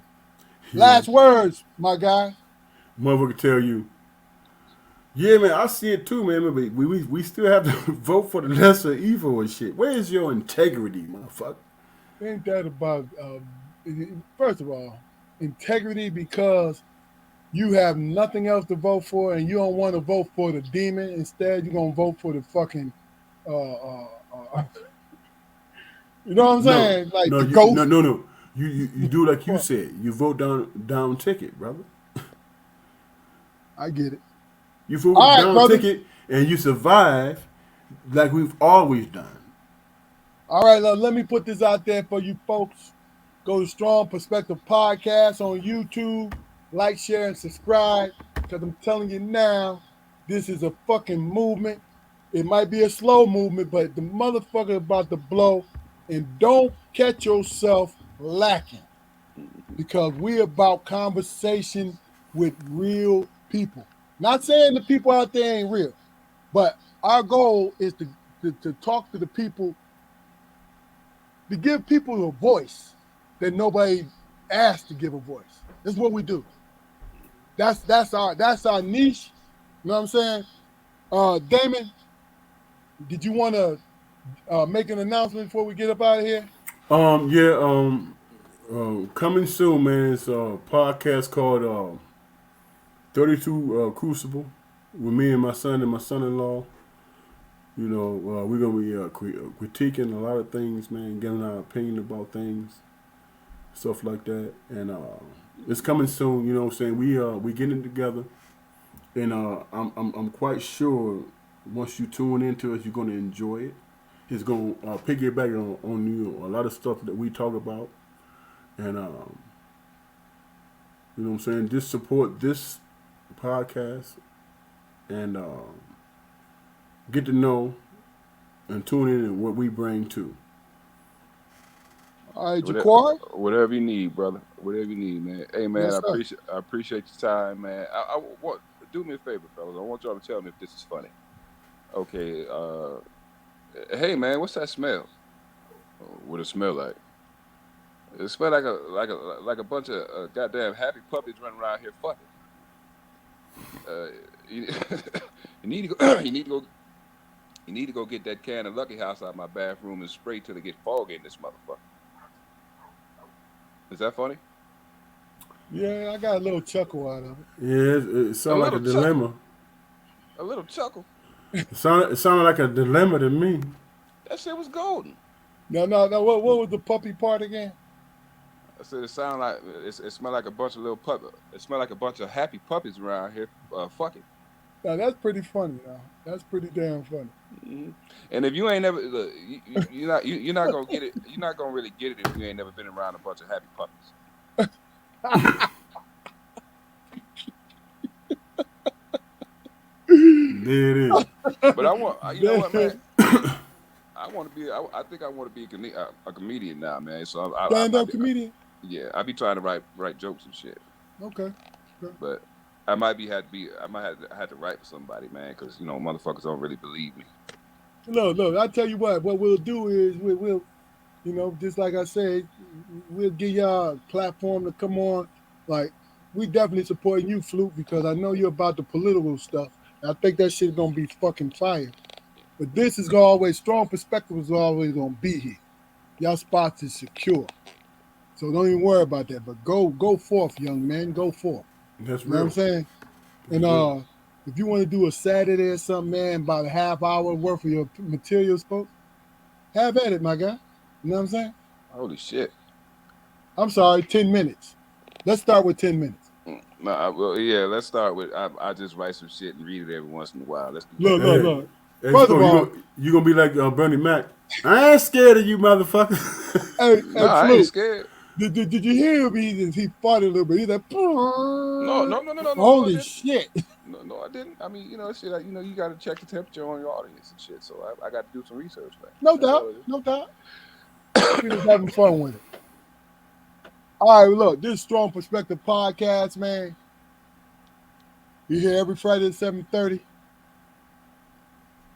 Yeah. Last words, my guy. Motherfucker tell you, yeah, man, I see it too, man. But we still have to vote for the lesser evil and shit. Where is your integrity, motherfucker? Ain't that about, first of all, integrity because you have nothing else to vote for and you don't want to vote for the demon. Instead, you're going to vote for the fucking, you know what I'm saying? Like the ghost. No. You do like you said. You vote down ticket, brother. I get it. You vote down ticket and you survive like we've always done. All right, let me put this out there for you folks. Go to Strong Perspective Podcast on YouTube. Like, share, and subscribe. Because I'm telling you now, this is a fucking movement. It might be a slow movement, but the motherfucker about to blow. And don't catch yourself lacking. Because we're about conversation with real people. Not saying the people out there ain't real, but our goal is to talk to the people, to give people a voice that nobody asked to give a voice. That's what we do. That's our niche. You know what I'm saying? Damon, did you want to make an announcement before we get up out of here? Yeah. Coming soon, man. It's a podcast called 32 Crucible with me and my son and my son-in-law. You know, we're gonna be critiquing a lot of things, man, giving our opinion about things, stuff like that, and it's coming soon. You know what I'm saying? We getting it together, and I'm quite sure once you tune into us, you're gonna enjoy it. It's gonna piggyback on you a lot of stuff that we talk about, and you know what I'm saying. Just support this podcast and get to know and tune in and what we bring to. All right, Juquarry? Whatever you need, brother. Whatever you need, man. Hey, man, Yes, I appreciate your time, man. I want do me a favor, fellas. I want y'all to tell me if this is funny. Okay. Hey, man, what's that smell? What it smell like? It smell like a bunch of goddamn happy puppies running around here fucking. You, you need to go. You need to go get that can of Lucky House out of my bathroom and spray till it get foggy in this motherfucker. Is that funny? Yeah, I got a little chuckle out of it. Yeah, it sounds like a dilemma. A little chuckle. It sounded like a dilemma to me. That shit was golden. No. What was the puppy part again? I said it sounded like it smelled like a bunch of little puppies. It smelled like a bunch of happy puppies around here fucking. Now that's pretty funny. Now that's pretty damn funny. Mm-hmm. And if you ain't never, look, you're not gonna get it. You're not gonna really get it if you ain't never been around a bunch of happy puppies. There it is. But I want, you know what, man. I want to be. I think I want to be a comedian now, man. So stand-up comedian. Yeah, I be trying to write jokes and shit. Okay. But I might have to write for somebody, man, because motherfuckers don't really believe me. Look. I tell you what we'll do is we'll just like I said, we'll give y'all a platform to come on. Like we definitely supporting you, Flute, because I know you're about the political stuff. I think that shit's gonna be fucking fire. But this is always strong perspective is always gonna be here. Y'all spots is secure. So don't even worry about that. But go forth, young man. Go forth. That's you know real. what I'm saying? And if you want to do a Saturday or something, man, about a half hour worth of your material spoke, have at it, my guy. You know what I'm saying? Holy shit. I'm sorry, 10 minutes. Let's start with 10 minutes. Let's start with I just write some shit and read it every once in a while. Let's do Look. Hey, First of all, you gonna be like Bernie Mac. I ain't scared of you, motherfucker. Hey, I ain't scared. Did you hear him? He farted a little bit. He's like, no. Holy shit. No, I didn't. I mean, shit. You got to check the temperature on your audience and shit. So I got to do some research, man. No doubt. We're just having fun with it. All right, look, this Strong Perspective podcast, man. You're here every Friday at 7:30.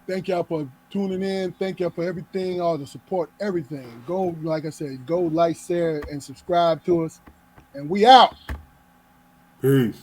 Thank y'all for tuning in. Thank y'all for everything, all the support, everything. Go, like I said, go like, share, and subscribe to us. And we out. Peace.